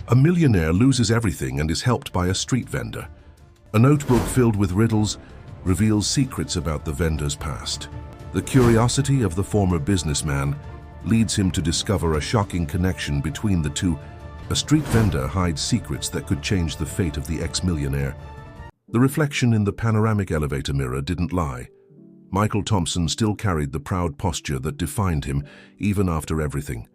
A millionaire loses everything and is helped by a street vendor. A notebook filled with riddles reveals secrets about the vendor's past. The curiosity of the former businessman leads him to discover a shocking connection between the two. A street vendor hides secrets that could change the fate of the ex-millionaire. The reflection in the panoramic elevator mirror didn't lie. Michael Thompson still carried the proud posture that defined him even after everything.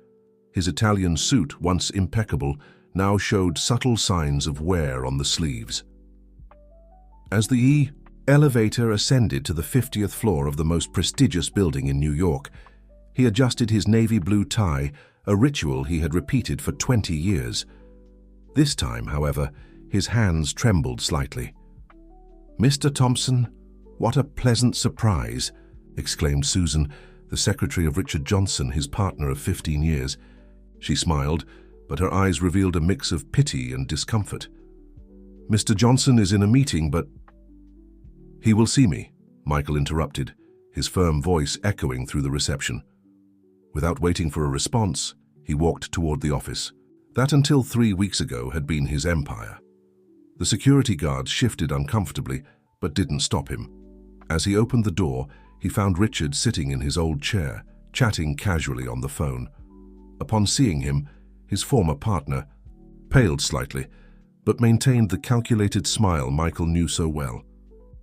His Italian suit, once impeccable, now showed subtle signs of wear on the sleeves. As the elevator ascended to the 50th floor of the most prestigious building in New York, he adjusted his navy blue tie, a ritual he had repeated for 20 years. This time, however, his hands trembled slightly. "Mr. Thompson, what a pleasant surprise," exclaimed Susan, the secretary of Richard Johnson, his partner of 15 years. She smiled, but her eyes revealed a mix of pity and discomfort. "Mr. Johnson is in a meeting, but—" "He will see me," Michael interrupted, his firm voice echoing through the reception. Without waiting for a response, he walked toward the office. That until 3 weeks ago had been his empire. The security guards shifted uncomfortably, but didn't stop him. As he opened the door, he found Richard sitting in his old chair, chatting casually on the phone. Upon seeing him, his former partner paled slightly, but maintained the calculated smile Michael knew so well.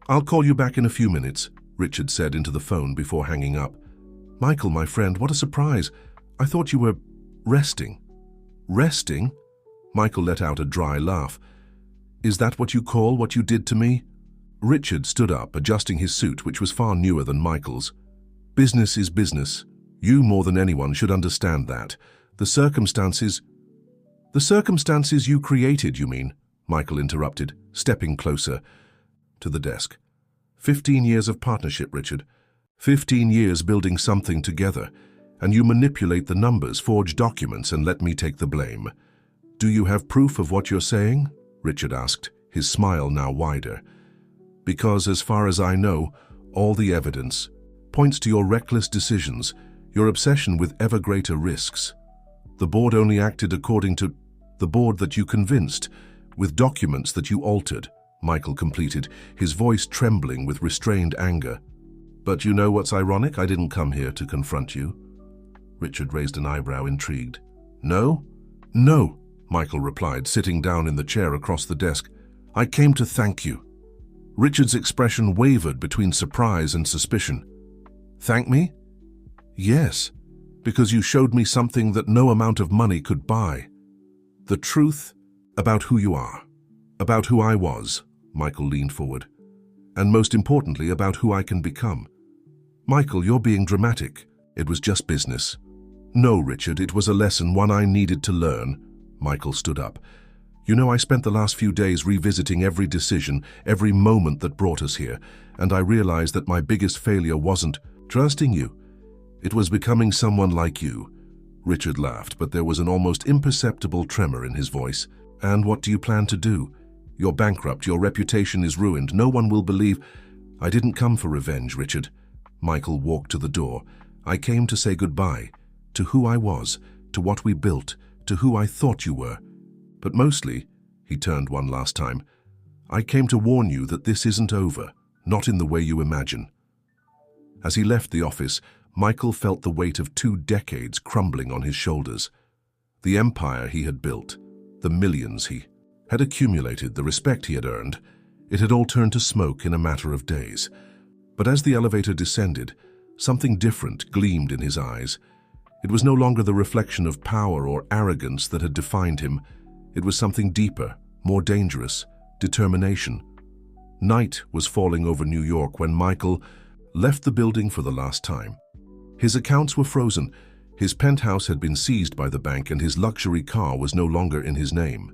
"I'll call you back in a few minutes," Richard said into the phone before hanging up. "Michael, my friend, what a surprise. I thought you were resting." "Resting?" Michael let out a dry laugh. "Is that what you call what you did to me?" Richard stood up, adjusting his suit, which was far newer than Michael's. "Business is business. You, more than anyone, should understand that. The circumstances you created, you mean?" Michael interrupted, stepping closer to the desk. 15 years of partnership, Richard. 15 years building something together, and you manipulate the numbers, forge documents, and let me take the blame. "Do you have proof of what you're saying?" Richard asked, his smile now wider. "Because, as far as I know, all the evidence points to your reckless decisions, your obsession with ever greater risks. The board only acted according to the board that you convinced, with documents that you altered," Michael completed, his voice trembling with restrained anger. "But you know what's ironic? I didn't come here to confront you." Richard raised an eyebrow, intrigued. "No?" "No," Michael replied, sitting down in the chair across the desk. "I came to thank you." Richard's expression wavered between surprise and suspicion. "Thank me?" "Yes, because you showed me something that no amount of money could buy. The truth about who you are, about who I was," Michael leaned forward, "and most importantly, about who I can become." "Michael, you're being dramatic. It was just business." "No, Richard, it was a lesson, one I needed to learn." Michael stood up. "You know, I spent the last few days revisiting every decision, every moment that brought us here, and I realized that my biggest failure wasn't trusting you. It was becoming someone like you." Richard laughed, but there was an almost imperceptible tremor in his voice. "And what do you plan to do? You're bankrupt, your reputation is ruined, no one will believe—" "I didn't come for revenge, Richard." Michael walked to the door. "I came to say goodbye, to who I was, to what we built, to who I thought you were. But mostly," he turned one last time, "I came to warn you that this isn't over, not in the way you imagine." As he left the office, Michael felt the weight of 2 decades crumbling on his shoulders. The empire he had built, the millions he had accumulated, the respect he had earned, it had all turned to smoke in a matter of days. But as the elevator descended, something different gleamed in his eyes. It was no longer the reflection of power or arrogance that had defined him. It was something deeper, more dangerous: determination. Night was falling over New York when Michael left the building for the last time. His accounts were frozen, his penthouse had been seized by the bank, and his luxury car was no longer in his name.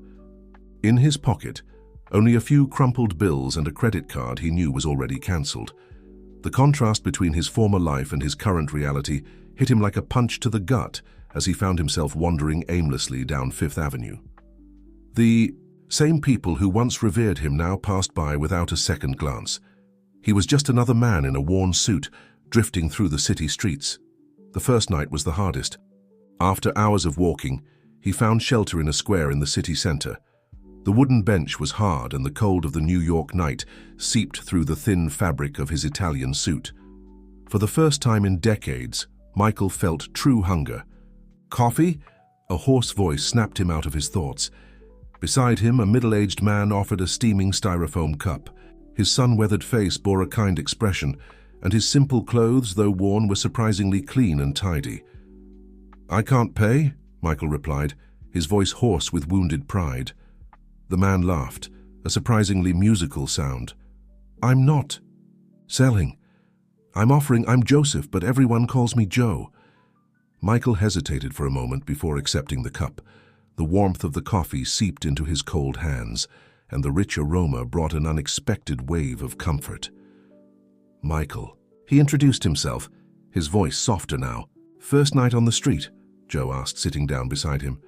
In his pocket, only a few crumpled bills and a credit card he knew was already cancelled. The contrast between his former life and his current reality hit him like a punch to the gut as he found himself wandering aimlessly down Fifth Avenue. The same people who once revered him now passed by without a second glance. He was just another man in a worn suit, drifting through the city streets. The first night was the hardest. After hours of walking, he found shelter in a square in the city center. The wooden bench was hard and the cold of the New York night seeped through the thin fabric of his Italian suit. For the first time in decades, Michael felt true hunger. "Coffee?" A hoarse voice snapped him out of his thoughts. Beside him, a middle-aged man offered a steaming styrofoam cup. His sun-weathered face bore a kind expression, and his simple clothes, though worn, were surprisingly clean and tidy. "I can't pay," Michael replied, his voice hoarse with wounded pride. The man laughed, a surprisingly musical sound. "I'm not selling. I'm Joseph, but everyone calls me Joe." Michael hesitated for a moment before accepting the cup. The warmth of the coffee seeped into his cold hands, and the rich aroma brought an unexpected wave of comfort. "Michael." He introduced himself, his voice softer now. "First night on the street?" Joe asked, sitting down beside him.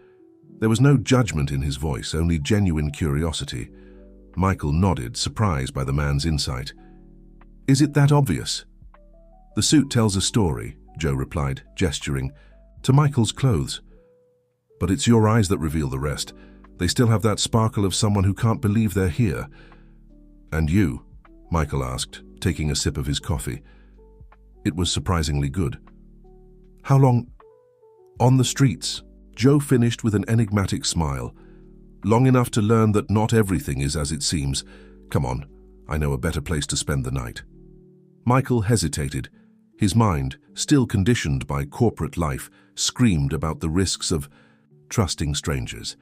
There was no judgment in his voice, only genuine curiosity. Michael nodded, surprised by the man's insight. "Is it that obvious?" "The suit tells a story," Joe replied, gesturing to Michael's clothes. "But it's your eyes that reveal the rest. They still have that sparkle of someone who can't believe they're here." "And you?" Michael asked, taking a sip of his coffee. It was surprisingly good. "How long?" "On the streets," Joe finished with an enigmatic smile. "Long enough to learn that not everything is as it seems. Come on, I know a better place to spend the night." Michael hesitated. His mind, still conditioned by corporate life, screamed about the risks of trusting strangers.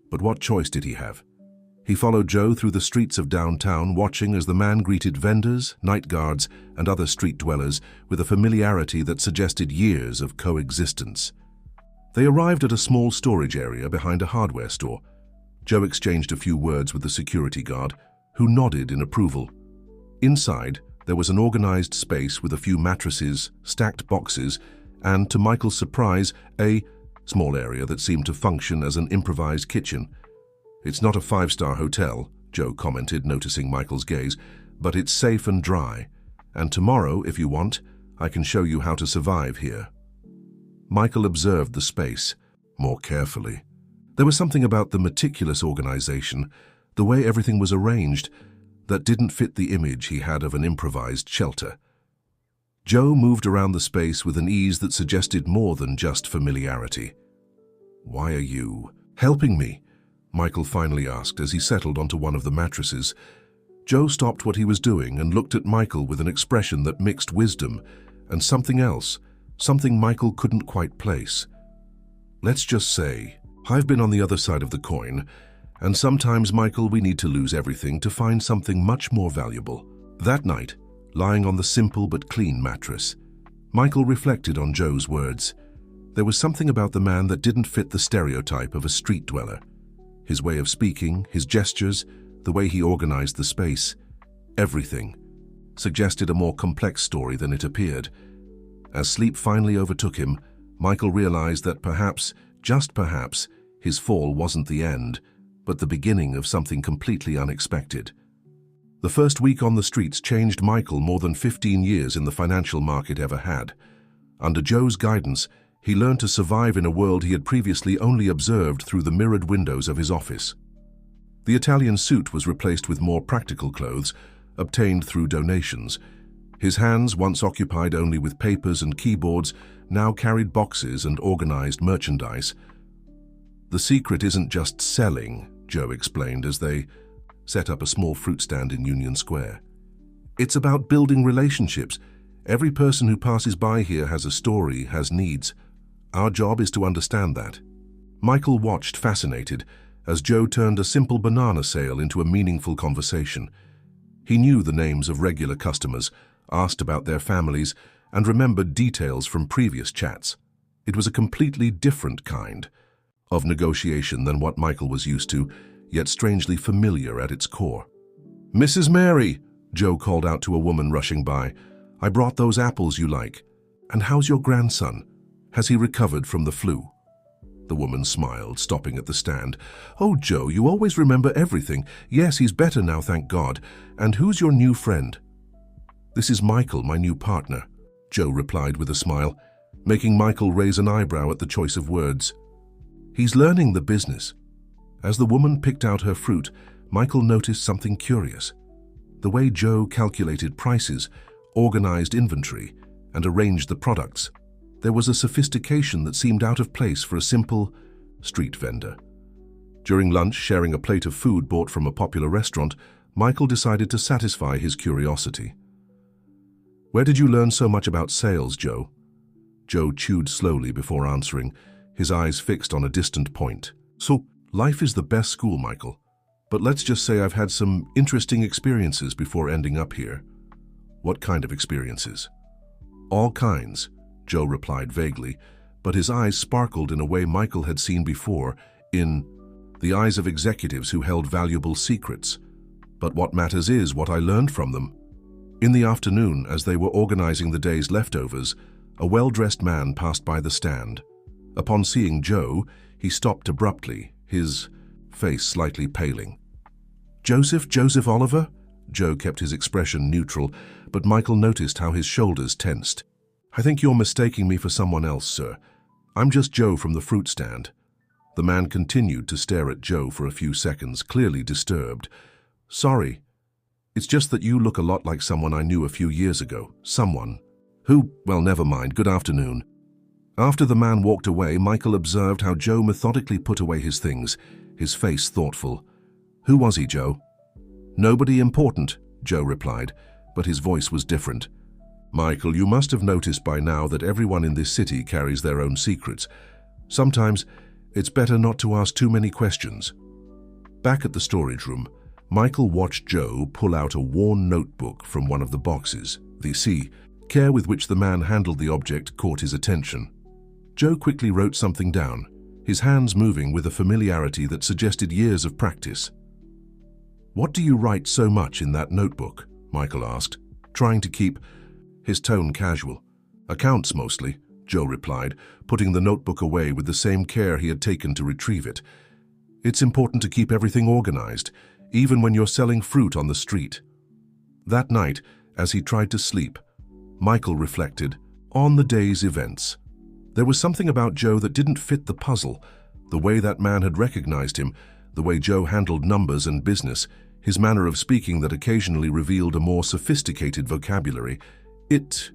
But what choice did he have? He followed Joe through the streets of downtown, watching as the man greeted vendors, night guards, and other street dwellers with a familiarity that suggested years of coexistence. They arrived at a small storage area behind a hardware store. Joe exchanged a few words with the security guard, who nodded in approval. Inside, there was an organized space with a few mattresses, stacked boxes, and, to Michael's surprise, a small area that seemed to function as an improvised kitchen. "It's not a five-star hotel," Joe commented, noticing Michael's gaze, "but it's safe and dry. And tomorrow, if you want, I can show you how to survive here." Michael observed the space more carefully. There was something about the meticulous organization, the way everything was arranged, that didn't fit the image he had of an improvised shelter. Joe moved around the space with an ease that suggested more than just familiarity. "Why are you helping me?" Michael finally asked as he settled onto one of the mattresses. Joe stopped what he was doing and looked at Michael with an expression that mixed wisdom and something else, something Michael couldn't quite place. "Let's just say, I've been on the other side of the coin, and sometimes, Michael, we need to lose everything to find something much more valuable." That night, lying on the simple but clean mattress, Michael reflected on Joe's words. There was something about the man that didn't fit the stereotype of a street dweller. His way of speaking, his gestures, the way he organized the space, everything suggested a more complex story than it appeared. As sleep finally overtook him, Michael realized that perhaps, just perhaps, his fall wasn't the end, but the beginning of something completely unexpected. The first week on the streets changed Michael more than 15 years in the financial market ever had. Under Joe's guidance, he learned to survive in a world he had previously only observed through the mirrored windows of his office. The Italian suit was replaced with more practical clothes, obtained through donations. His hands, once occupied only with papers and keyboards, now carried boxes and organized merchandise. "The secret isn't just selling," Joe explained as they set up a small fruit stand in Union Square. "It's about building relationships. Every person who passes by here has a story, has needs. Our job is to understand that." Michael watched, fascinated, as Joe turned a simple banana sale into a meaningful conversation. He knew the names of regular customers, asked about their families, and remembered details from previous chats. It was a completely different kind of negotiation than what Michael was used to, yet strangely familiar at its core. "Mrs. Mary," Joe called out to a woman rushing by, "I brought those apples you like. And how's your grandson? Has he recovered from the flu?" The woman smiled, stopping at the stand. "Oh, Joe, you always remember everything. Yes, he's better now, thank God. And who's your new friend?" "This is Michael, my new partner," Joe replied with a smile, making Michael raise an eyebrow at the choice of words. He's learning the business. As the woman picked out her fruit, Michael noticed something curious. The way Joe calculated prices, organized inventory, and arranged the products. There was a sophistication that seemed out of place for a simple street vendor. During lunch, sharing a plate of food bought from a popular restaurant, Michael decided to satisfy his curiosity. "Where did you learn so much about sales, Joe?" Joe chewed slowly before answering, his eyes fixed on a distant point. "So, life is the best school, Michael. But let's just say I've had some interesting experiences before ending up here." "What kind of experiences?" "All kinds," Joe replied vaguely, but his eyes sparkled in a way Michael had seen before, in the eyes of executives who held valuable secrets. "But what matters is what I learned from them." In the afternoon, as they were organizing the day's leftovers, a well-dressed man passed by the stand. Upon seeing Joe, he stopped abruptly, his face slightly paling. Joseph Oliver?" Joe kept his expression neutral, but Michael noticed how his shoulders tensed. "I think you're mistaking me for someone else, sir. I'm just Joe from the fruit stand." The man continued to stare at Joe for a few seconds, clearly disturbed. "Sorry. It's just that you look a lot like someone I knew a few years ago. Someone. Who? Well, never mind. Good afternoon." After the man walked away, Michael observed how Joe methodically put away his things, his face thoughtful. "Who was he, Joe?" "Nobody important," Joe replied, but his voice was different. "Michael, you must have noticed by now that everyone in this city carries their own secrets. Sometimes it's better not to ask too many questions." Back at the storage room, Michael watched Joe pull out a worn notebook from one of the boxes. The care with which the man handled the object caught his attention. Joe quickly wrote something down, his hands moving with a familiarity that suggested years of practice. "What do you write so much in that notebook?" Michael asked, trying to keep his tone casual. "Accounts mostly," Joe replied, putting the notebook away with the same care he had taken to retrieve it. "It's important to keep everything organized, even when you're selling fruit on the street." That night, as he tried to sleep, Michael reflected on the day's events. There was something about Joe that didn't fit the puzzle. The way that man had recognized him, the way Joe handled numbers and business, his manner of speaking that occasionally revealed a more sophisticated vocabulary. It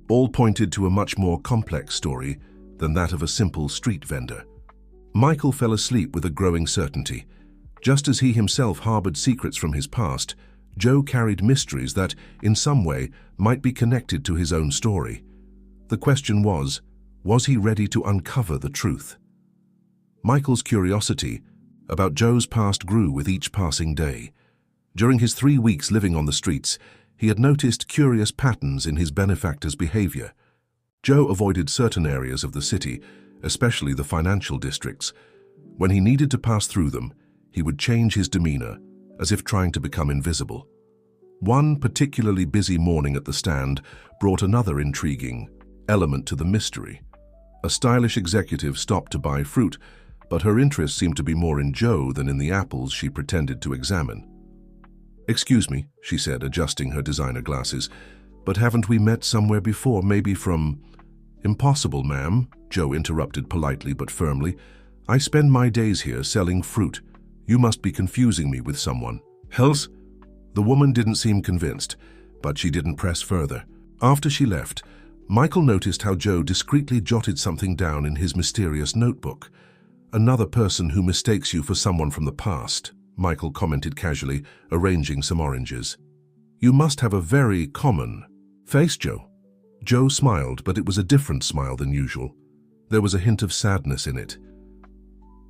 all pointed to a much more complex story than that of a simple street vendor. Michael fell asleep with a growing certainty. Just as he himself harbored secrets from his past, Joe carried mysteries that, in some way, might be connected to his own story. The question was he ready to uncover the truth? Michael's curiosity about Joe's past grew with each passing day. During his 3 weeks living on the streets, he had noticed curious patterns in his benefactor's behavior. Joe avoided certain areas of the city, especially the financial districts. When he needed to pass through them, he would change his demeanor, as if trying to become invisible. One particularly busy morning at the stand brought another intriguing element to the mystery. A stylish executive stopped to buy fruit, but her interest seemed to be more in Joe than in the apples she pretended to examine. "Excuse me," she said, adjusting her designer glasses, "but haven't we met somewhere before, maybe from—" "Impossible, ma'am," Joe interrupted politely but firmly. "I spend my days here selling fruit. You must be confusing me with someone else." The woman didn't seem convinced, but she didn't press further. After she left, Michael noticed how Joe discreetly jotted something down in his mysterious notebook. "Another person who mistakes you for someone from the past," Michael commented casually, arranging some oranges. "You must have a very common face, Joe." Joe smiled, but it was a different smile than usual. There was a hint of sadness in it.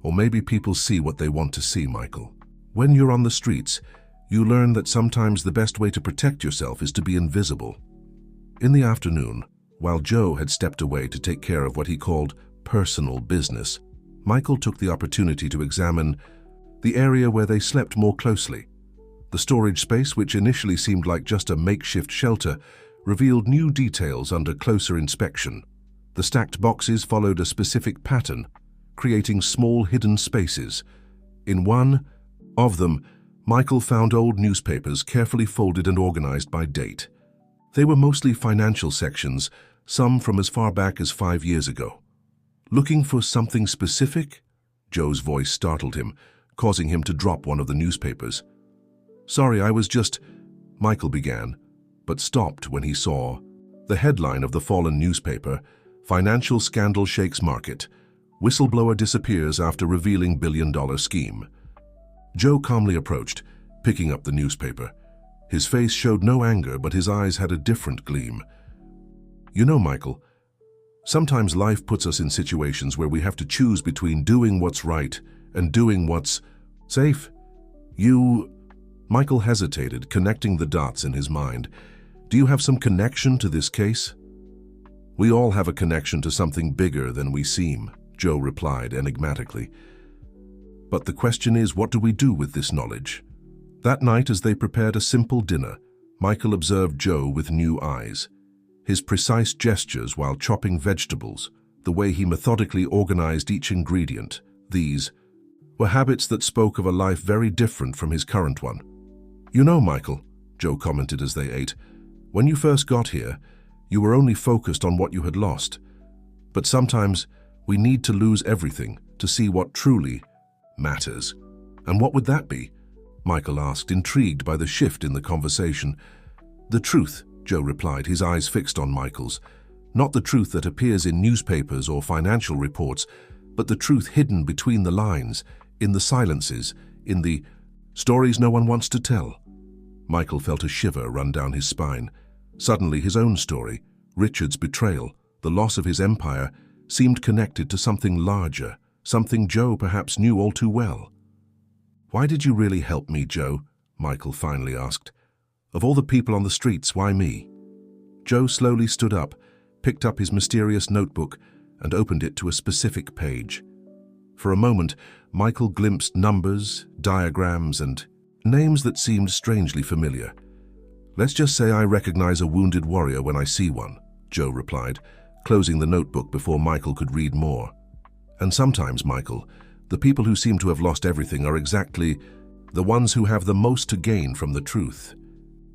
"Or maybe people see what they want to see, Michael. When you're on the streets, you learn that sometimes the best way to protect yourself is to be invisible." In the afternoon, while Joe had stepped away to take care of what he called personal business, Michael took the opportunity to examine the area where they slept more closely. The storage space, which initially seemed like just a makeshift shelter, revealed new details under closer inspection. The stacked boxes followed a specific pattern, creating small hidden spaces. In one of them, Michael found old newspapers carefully folded and organized by date. They were mostly financial sections, some from as far back as 5 years ago. Looking for something specific? Joe's voice startled him, causing him to drop one of the newspapers. "Sorry, I was just—" Michael began, but stopped when he saw the headline of the fallen newspaper: "Financial Scandal Shakes Market. Whistleblower Disappears After Revealing Billion-Dollar Scheme." Joe calmly approached, picking up the newspaper. His face showed no anger, but his eyes had a different gleam. "You know, Michael, sometimes life puts us in situations where we have to choose between doing what's right and doing what's safe. Michael hesitated, connecting the dots in his mind. "Do you have some connection to this case?" "We all have a connection to something bigger than we seem," Joe replied enigmatically. "But the question is, what do we do with this knowledge?" That night, as they prepared a simple dinner, Michael observed Joe with new eyes. His precise gestures while chopping vegetables, the way he methodically organized each ingredient, these were habits that spoke of a life very different from his current one. "You know, Michael," Joe commented as they ate, "when you first got here, you were only focused on what you had lost. But sometimes we need to lose everything to see what truly matters." "And what would that be?" Michael asked, intrigued by the shift in the conversation. "The truth," Joe replied, his eyes fixed on Michael's. "Not the truth that appears in newspapers or financial reports, but the truth hidden between the lines, in the silences, in the stories no one wants to tell." Michael felt a shiver run down his spine. Suddenly, his own story, Richard's betrayal, the loss of his empire, seemed connected to something larger, something Joe perhaps knew all too well. "Why did you really help me, Joe?" Michael finally asked. "Of all the people on the streets, why me?" Joe slowly stood up, picked up his mysterious notebook, and opened it to a specific page. For a moment, Michael glimpsed numbers, diagrams, and names that seemed strangely familiar. "Let's just say I recognize a wounded warrior when I see one," Joe replied, closing the notebook before Michael could read more. "And sometimes, Michael, the people who seem to have lost everything are exactly the ones who have the most to gain from the truth."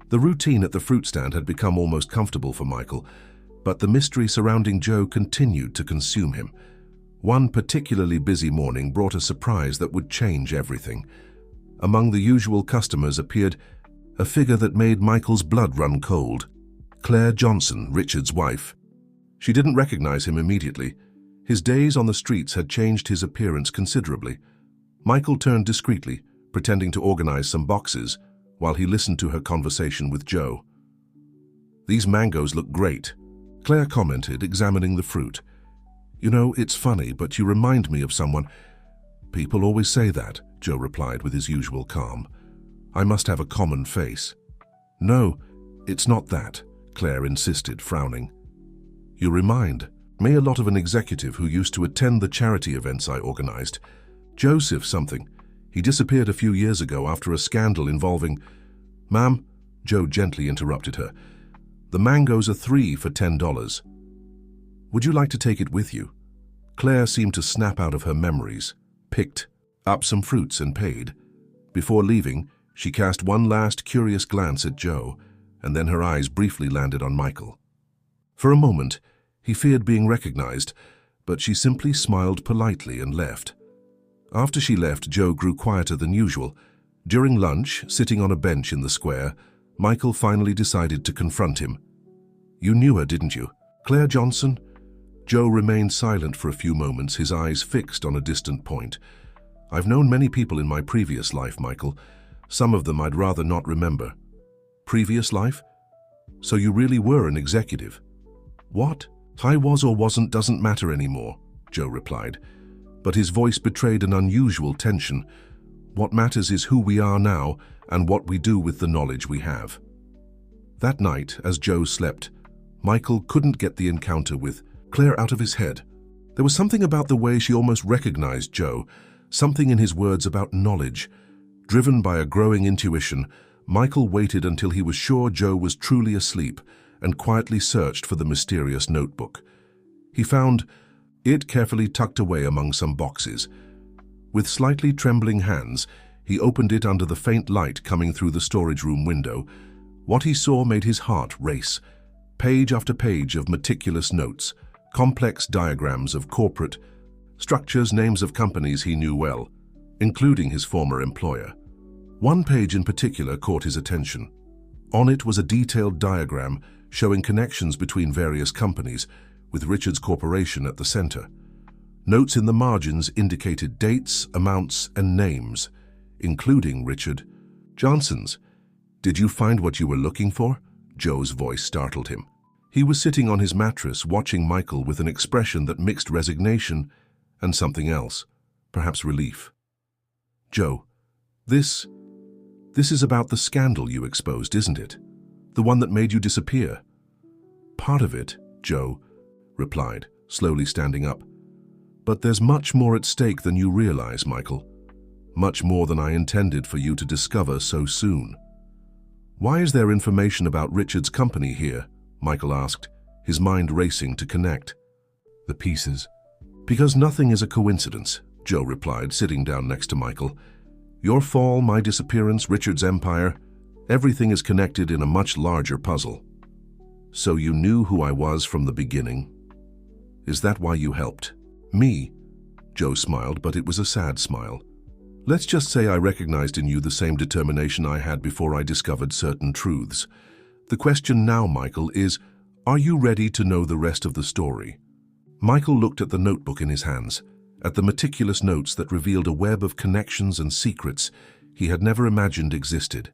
The routine at the fruit stand had become almost comfortable for Michael, but the mystery surrounding Joe continued to consume him. One particularly busy morning brought a surprise that would change everything. Among the usual customers appeared a figure that made Michael's blood run cold: Claire Johnson, Richard's wife. She didn't recognize him immediately. His days on the streets had changed his appearance considerably. Michael turned discreetly, pretending to organize some boxes, while he listened to her conversation with Joe. "These mangoes look great," Claire commented, examining the fruit. "You know, it's funny, but you remind me of someone." "People always say that," Joe replied with his usual calm. "I must have a common face." "No, it's not that," Claire insisted, frowning. "You remind me a lot of an executive who used to attend the charity events I organized. Joseph something. He disappeared a few years ago after a scandal involving—" "Ma'am," Joe gently interrupted her, "the mangoes are 3 for $10. Would you like to take it with you?" Claire seemed to snap out of her memories, picked up some fruits and paid. Before leaving, she cast one last curious glance at Joe, and then her eyes briefly landed on Michael. For a moment, he feared being recognized, but she simply smiled politely and left. After she left, Joe grew quieter than usual. During lunch, sitting on a bench in the square, Michael finally decided to confront him. "You knew her, didn't you? Claire Johnson?" Joe remained silent for a few moments, his eyes fixed on a distant point. "I've known many people in my previous life, Michael. Some of them I'd rather not remember." "Previous life? So you really were an executive?" "What? I was or wasn't doesn't matter anymore," Joe replied, but his voice betrayed an unusual tension. "What matters is who we are now and what we do with the knowledge we have." That night, as Joe slept, Michael couldn't get the encounter with Claire out of his head. There was something about the way she almost recognized Joe, something in his words about knowledge. Driven by a growing intuition, Michael waited until he was sure Joe was truly asleep and quietly searched for the mysterious notebook. He found it carefully tucked away among some boxes. With slightly trembling hands, he opened it under the faint light coming through the storage room window. What he saw made his heart race. Page after page of meticulous notes, complex diagrams of corporate structures, names of companies he knew well, including his former employer. One page in particular caught his attention. On it was a detailed diagram showing connections between various companies, with Richard's corporation at the center. Notes in the margins indicated dates, amounts, and names, including Richard Johnson's. "Did you find what you were looking for?" Joe's voice startled him. He was sitting on his mattress watching Michael with an expression that mixed resignation and something else, perhaps relief. "Joe, this is about the scandal you exposed, isn't it? The one that made you disappear." "Part of it," Joe replied, slowly standing up. "But there's much more at stake than you realize, Michael. Much more than I intended for you to discover so soon." "Why is there information about Richard's company here?" Michael asked, his mind racing to connect the pieces. "Because nothing is a coincidence," Joe replied, sitting down next to Michael. "Your fall, my disappearance, Richard's empire, everything is connected in a much larger puzzle." "So you knew who I was from the beginning? Is that why you helped?" "Me?" Joe smiled, but it was a sad smile. "Let's just say I recognized in you the same determination I had before I discovered certain truths. The question now, Michael, is, are you ready to know the rest of the story?" Michael looked at the notebook in his hands, at the meticulous notes that revealed a web of connections and secrets he had never imagined existed.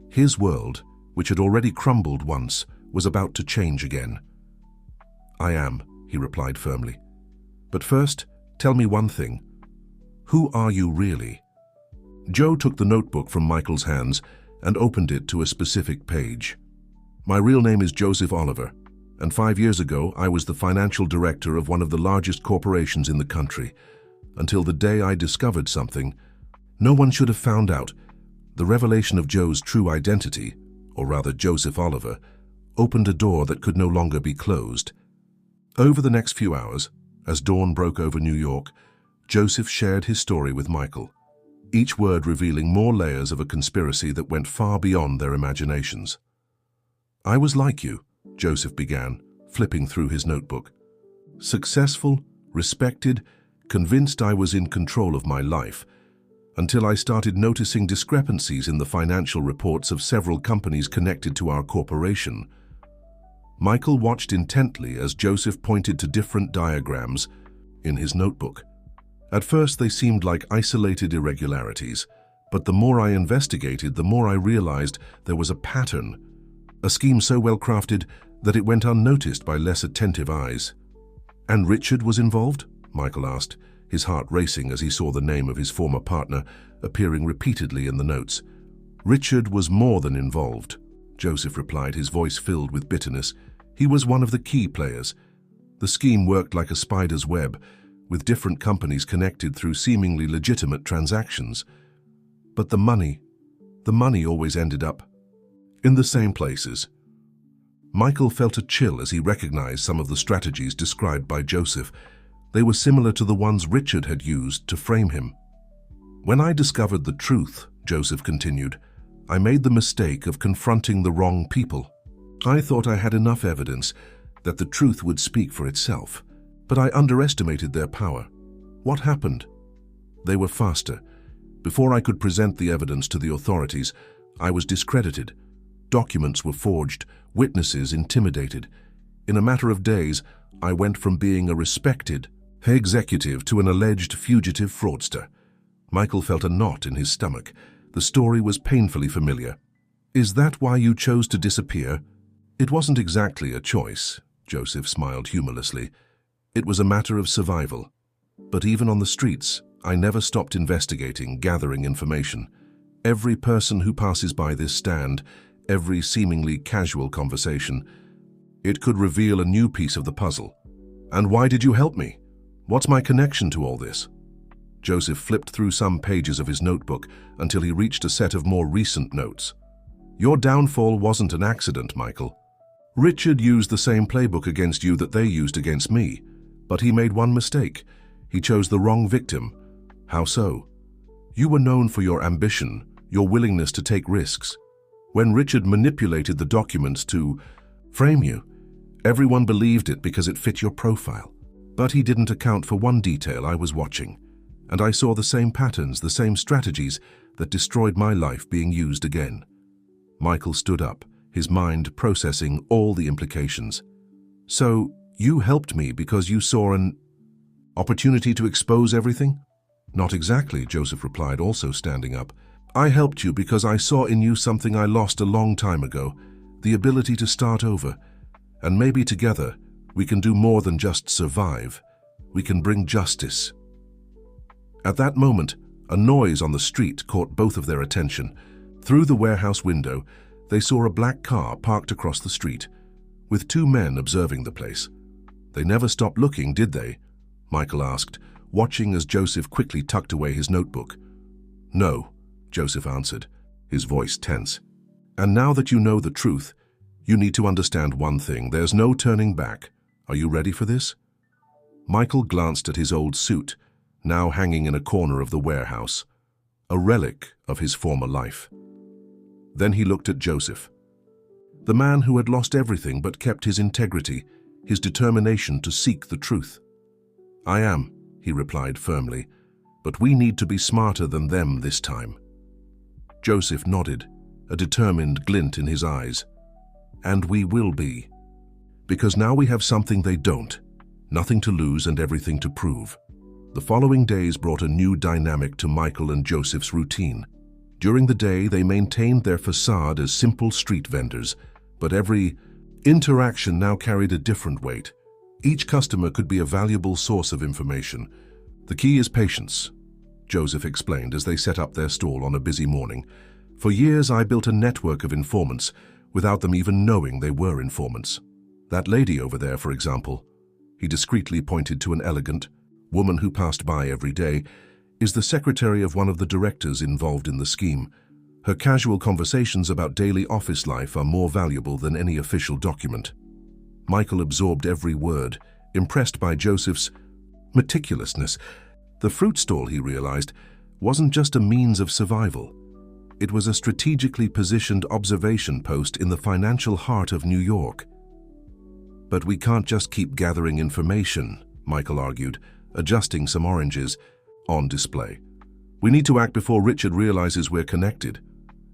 His world, which had already crumbled once, was about to change again. "I am," he replied firmly. "But first, tell me one thing. Who are you really?" Joe took the notebook from Michael's hands and opened it to a specific page. "My real name is Joseph Oliver, and 5 years ago I was the financial director of one of the largest corporations in the country, until the day I discovered something no one should have found out. The revelation of Joe's true identity, or rather Joseph Oliver, opened a door that could no longer be closed." Over the next few hours, as dawn broke over New York, Joseph shared his story with Michael, each word revealing more layers of a conspiracy that went far beyond their imaginations. "I was like you," Joseph began, flipping through his notebook. "Successful, respected, convinced I was in control of my life, until I started noticing discrepancies in the financial reports of several companies connected to our corporation." Michael watched intently as Joseph pointed to different diagrams in his notebook. At first they seemed like isolated irregularities, but the more I investigated, the more I realized there was a pattern, a scheme so well crafted that it went unnoticed by less attentive eyes. "And Richard was involved?" Michael asked, his heart racing as he saw the name of his former partner appearing repeatedly in the notes. "Richard was more than involved," Joseph replied, his voice filled with bitterness. "He was one of the key players. The scheme worked like a spider's web, with different companies connected through seemingly legitimate transactions. But the money always ended up in the same places." Michael felt a chill as he recognized some of the strategies described by Joseph. They were similar to the ones Richard had used to frame him. "When I discovered the truth," Joseph continued, "I made the mistake of confronting the wrong people. I thought I had enough evidence that the truth would speak for itself, but I underestimated their power. What happened? They were faster. Before I could present the evidence to the authorities, I was discredited. Documents were forged, witnesses intimidated. In a matter of days, I went from being a respected executive to an alleged fugitive fraudster." Michael felt a knot in his stomach. The story was painfully familiar. "Is that why you chose to disappear?" "It wasn't exactly a choice," Joseph smiled humorlessly. "It was a matter of survival. But even on the streets, I never stopped investigating, gathering information. Every person who passes by this stand, every seemingly casual conversation, it could reveal a new piece of the puzzle." "And why did you help me? What's my connection to all this?" Joseph flipped through some pages of his notebook until he reached a set of more recent notes. "Your downfall wasn't an accident, Michael. Richard used the same playbook against you that they used against me, but he made one mistake. He chose the wrong victim." "How so?" "You were known for your ambition, your willingness to take risks. When Richard manipulated the documents to frame you, everyone believed it because it fit your profile. But he didn't account for one detail I was watching, and I saw the same patterns, the same strategies that destroyed my life being used again. Michael stood up, his mind processing all the implications. So, you helped me because you saw an opportunity to expose everything? Not exactly, Joseph replied, also standing up. I helped you because I saw in you something I lost a long time ago, the ability to start over. And maybe together, we can do more than just survive. We can bring justice. At that moment, a noise on the street caught both of their attention. Through the warehouse window, they saw a black car parked across the street, with two men observing the place. They never stopped looking, did they? Michael asked, watching as Joseph quickly tucked away his notebook. No, Joseph answered, his voice tense. And now that you know the truth, you need to understand one thing. There's no turning back. Are you ready for this? Michael glanced at his old suit, now hanging in a corner of the warehouse, a relic of his former life. Then he looked at Joseph, the man who had lost everything but kept his integrity, his determination to seek the truth. I am, he replied firmly, but we need to be smarter than them this time. Joseph nodded, a determined glint in his eyes. And we will be. Because now we have something they don't, nothing to lose and everything to prove. The following days brought a new dynamic to Michael and Joseph's routine. During the day, they maintained their facade as simple street vendors, but every interaction now carried a different weight. Each customer could be a valuable source of information. The key is patience, Joseph explained as they set up their stall on a busy morning. For years, I built a network of informants, without them even knowing they were informants. That lady over there, for example, he discreetly pointed to an elegant woman who passed by every day, is the secretary of one of the directors involved in the scheme. Her casual conversations about daily office life are more valuable than any official document. Michael absorbed every word, impressed by Joseph's meticulousness. The fruit stall, he realized, wasn't just a means of survival. It was a strategically positioned observation post in the financial heart of New York. But we can't just keep gathering information, Michael argued, adjusting some oranges on display. We need to act before Richard realizes we're connected.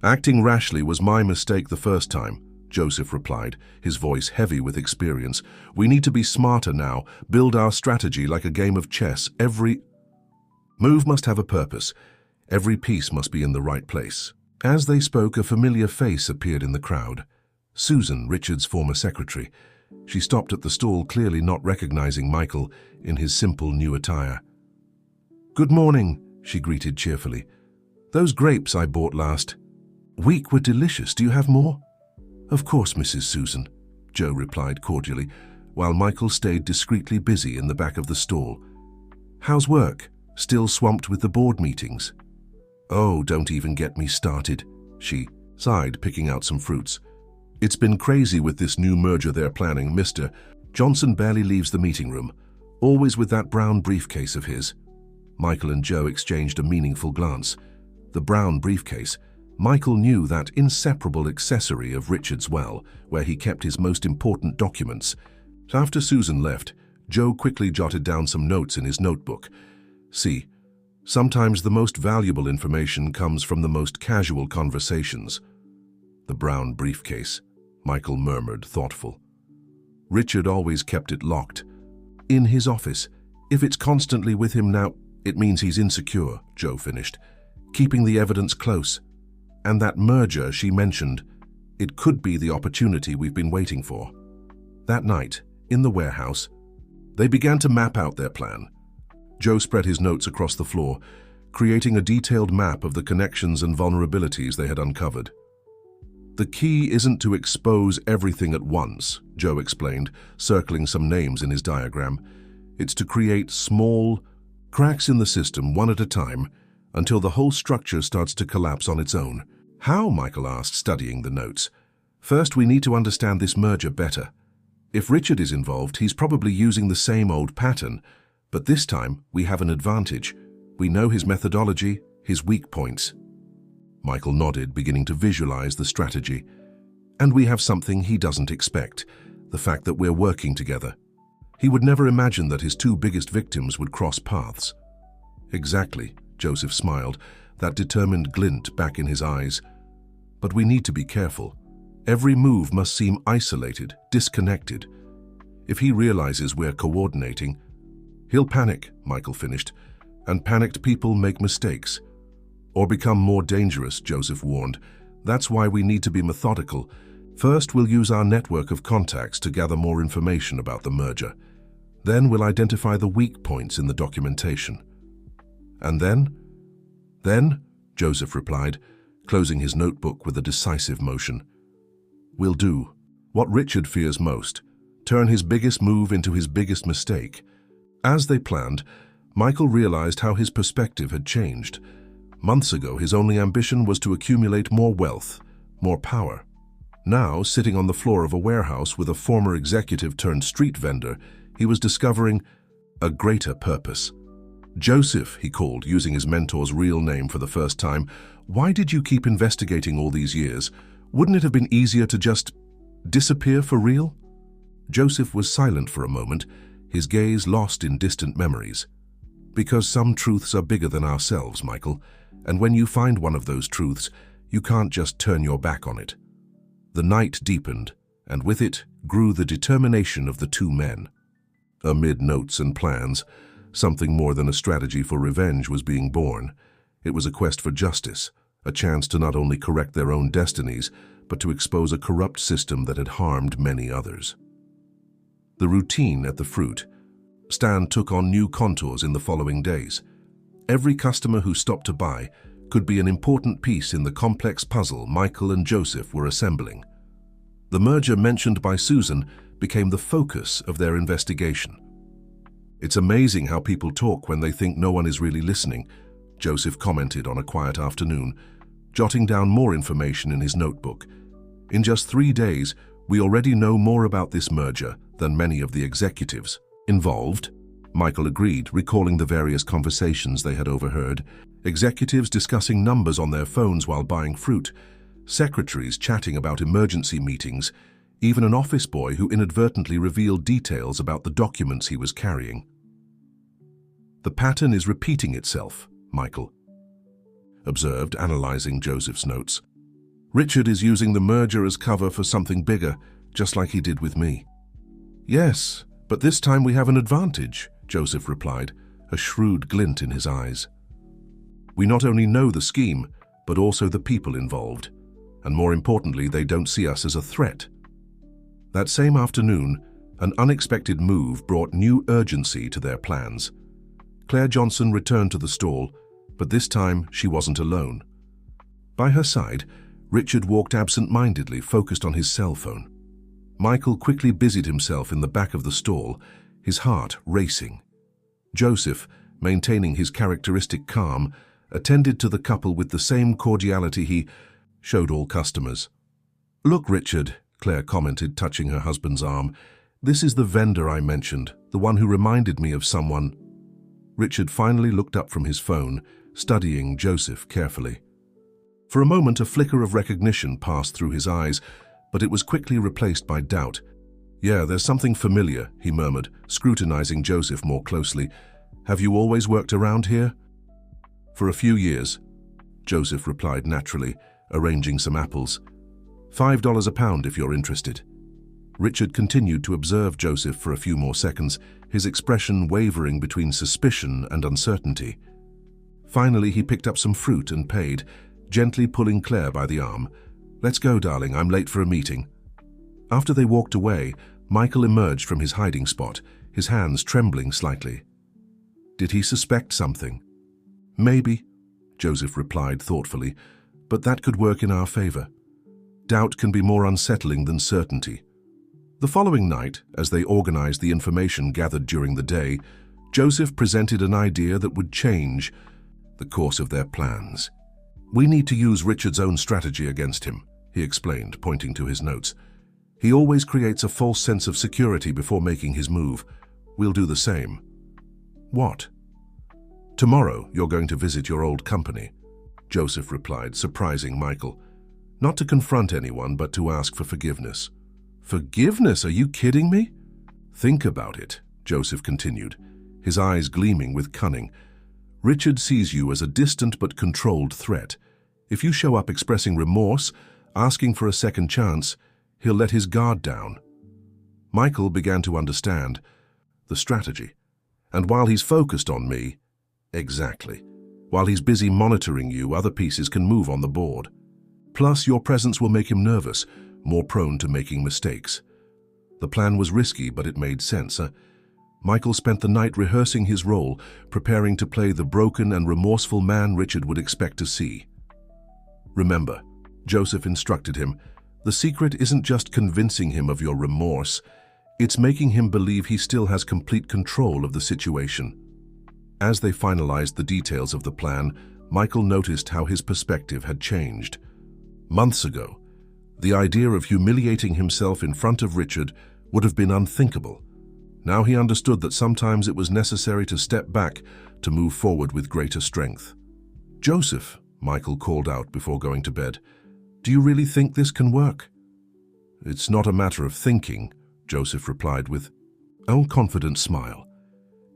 Acting rashly was my mistake the first time, Joseph replied, his voice heavy with experience. We need to be smarter now, build our strategy like a game of chess. Every move must have a purpose. Every piece must be in the right place. As they spoke, a familiar face appeared in the crowd. Susan, Richard's former secretary. She stopped at the stall, clearly not recognizing Michael in his simple new attire. Good morning, she greeted cheerfully. Those grapes I bought last week were delicious. Do you have more? Of course, Mrs. Susan, Joe replied cordially, while Michael stayed discreetly busy in the back of the stall. How's work? Still swamped with the board meetings? Oh, don't even get me started, she sighed, picking out some fruits. It's been crazy with this new merger they're planning. Mr. Johnson barely leaves the meeting room, always with that brown briefcase of his. Michael and Joe exchanged a meaningful glance. The brown briefcase. Michael knew that inseparable accessory of Richard's well, where he kept his most important documents. After Susan left, Joe quickly jotted down some notes in his notebook. See, sometimes the most valuable information comes from the most casual conversations. The brown briefcase, Michael murmured, thoughtful. Richard always kept it locked. In his office. If it's constantly with him now, it means he's insecure, Joe finished, keeping the evidence close. And that merger she mentioned, it could be the opportunity we've been waiting for. That night, in the warehouse, they began to map out their plan. Joe spread his notes across the floor, creating a detailed map of the connections and vulnerabilities they had uncovered. The key isn't to expose everything at once, Joe explained, circling some names in his diagram. It's to create small cracks in the system, one at a time, until the whole structure starts to collapse on its own. How? Michael asked, studying the notes. First, we need to understand this merger better. If Richard is involved, he's probably using the same old pattern, but this time we have an advantage. We know his methodology, his weak points. Michael nodded, beginning to visualize the strategy. And we have something he doesn't expect, the fact that we're working together. He would never imagine that his two biggest victims would cross paths. Exactly, Joseph smiled, that determined glint back in his eyes. But we need to be careful. Every move must seem isolated, disconnected. If he realizes we're coordinating, he'll panic, Michael finished, and panicked people make mistakes. Or become more dangerous, Joseph warned. That's why we need to be methodical. First, we'll use our network of contacts to gather more information about the merger. Then we'll identify the weak points in the documentation. And then? Then, Joseph replied, closing his notebook with a decisive motion. We'll do what Richard fears most, turn his biggest move into his biggest mistake. As they planned, Michael realized how his perspective had changed. Months ago, his only ambition was to accumulate more wealth, more power. Now, sitting on the floor of a warehouse with a former executive turned street vendor, he was discovering a greater purpose. Joseph, he called, using his mentor's real name for the first time, why did you keep investigating all these years? Wouldn't it have been easier to just disappear for real? Joseph was silent for a moment, his gaze lost in distant memories. Because some truths are bigger than ourselves, Michael, and when you find one of those truths, you can't just turn your back on it. The night deepened, and with it grew the determination of the two men. Amid notes and plans, something more than a strategy for revenge was being born. It was a quest for justice, a chance to not only correct their own destinies, but to expose a corrupt system that had harmed many others. The routine at the fruit stand took on new contours in the following days. Every customer who stopped to buy could be an important piece in the complex puzzle Michael and Joseph were assembling. The merger mentioned by Susan became the focus of their investigation. It's amazing how people talk when they think no one is really listening, Joseph commented on a quiet afternoon, jotting down more information in his notebook. In just 3 days, we already know more about this merger than many of the executives involved. Michael agreed, recalling the various conversations they had overheard. Executives discussing numbers on their phones while buying fruit, secretaries chatting about emergency meetings, even an office boy who inadvertently revealed details about the documents he was carrying. The pattern is repeating itself, Michael observed, analyzing Joseph's notes. Richard is using the merger as cover for something bigger, just like he did with me. Yes, but this time we have an advantage, Joseph replied, a shrewd glint in his eyes. We not only know the scheme, but also the people involved. And more importantly, they don't see us as a threat. That same afternoon, an unexpected move brought new urgency to their plans. Claire Johnson returned to the stall, but this time she wasn't alone. By her side, Richard walked absent-mindedly, focused on his cell phone. Michael quickly busied himself in the back of the stall, his heart racing. Joseph, maintaining his characteristic calm, attended to the couple with the same cordiality he showed all customers. "Look, Richard," Claire commented, touching her husband's arm, "this is the vendor I mentioned, the one who reminded me of someone." Richard finally looked up from his phone, studying Joseph carefully. For a moment, a flicker of recognition passed through his eyes, but it was quickly replaced by doubt. "Yeah, there's something familiar," he murmured, scrutinizing Joseph more closely. "Have you always worked around here?" "For a few years," Joseph replied naturally, arranging some apples. $5 a pound if you're interested." Richard continued to observe Joseph for a few more seconds, his expression wavering between suspicion and uncertainty. Finally, he picked up some fruit and paid, gently pulling Claire by the arm. "Let's go, darling, I'm late for a meeting." After they walked away, Michael emerged from his hiding spot, his hands trembling slightly. Did he suspect something? "Maybe," Joseph replied thoughtfully, "but that could work in our favor. Doubt can be more unsettling than certainty." The following night, as they organized the information gathered during the day, Joseph presented an idea that would change the course of their plans. "We need to use Richard's own strategy against him," he explained, pointing to his notes. "He always creates a false sense of security before making his move. We'll do the same." "What?" "Tomorrow, you're going to visit your old company," Joseph replied, surprising Michael. "Not to confront anyone, but to ask for forgiveness." "Forgiveness? Are you kidding me?" "Think about it," Joseph continued, his eyes gleaming with cunning. "Richard sees you as a distant but controlled threat. If you show up expressing remorse, asking for a second chance, he'll let his guard down." Michael began to understand the strategy. "And while he's focused on me—" "Exactly. While he's busy monitoring you, other pieces can move on the board. Plus, your presence will make him nervous, more prone to making mistakes." The plan was risky, but it made sense. Michael spent the night rehearsing his role, preparing to play the broken and remorseful man Richard would expect to see. "Remember," Joseph instructed him, "the secret isn't just convincing him of your remorse, it's making him believe he still has complete control of the situation." As they finalized the details of the plan, Michael noticed how his perspective had changed. Months ago, the idea of humiliating himself in front of Richard would have been unthinkable. Now he understood that sometimes it was necessary to step back to move forward with greater strength. "Joseph," Michael called out before going to bed, "do you really think this can work?" "It's not a matter of thinking," Joseph replied with a confident smile.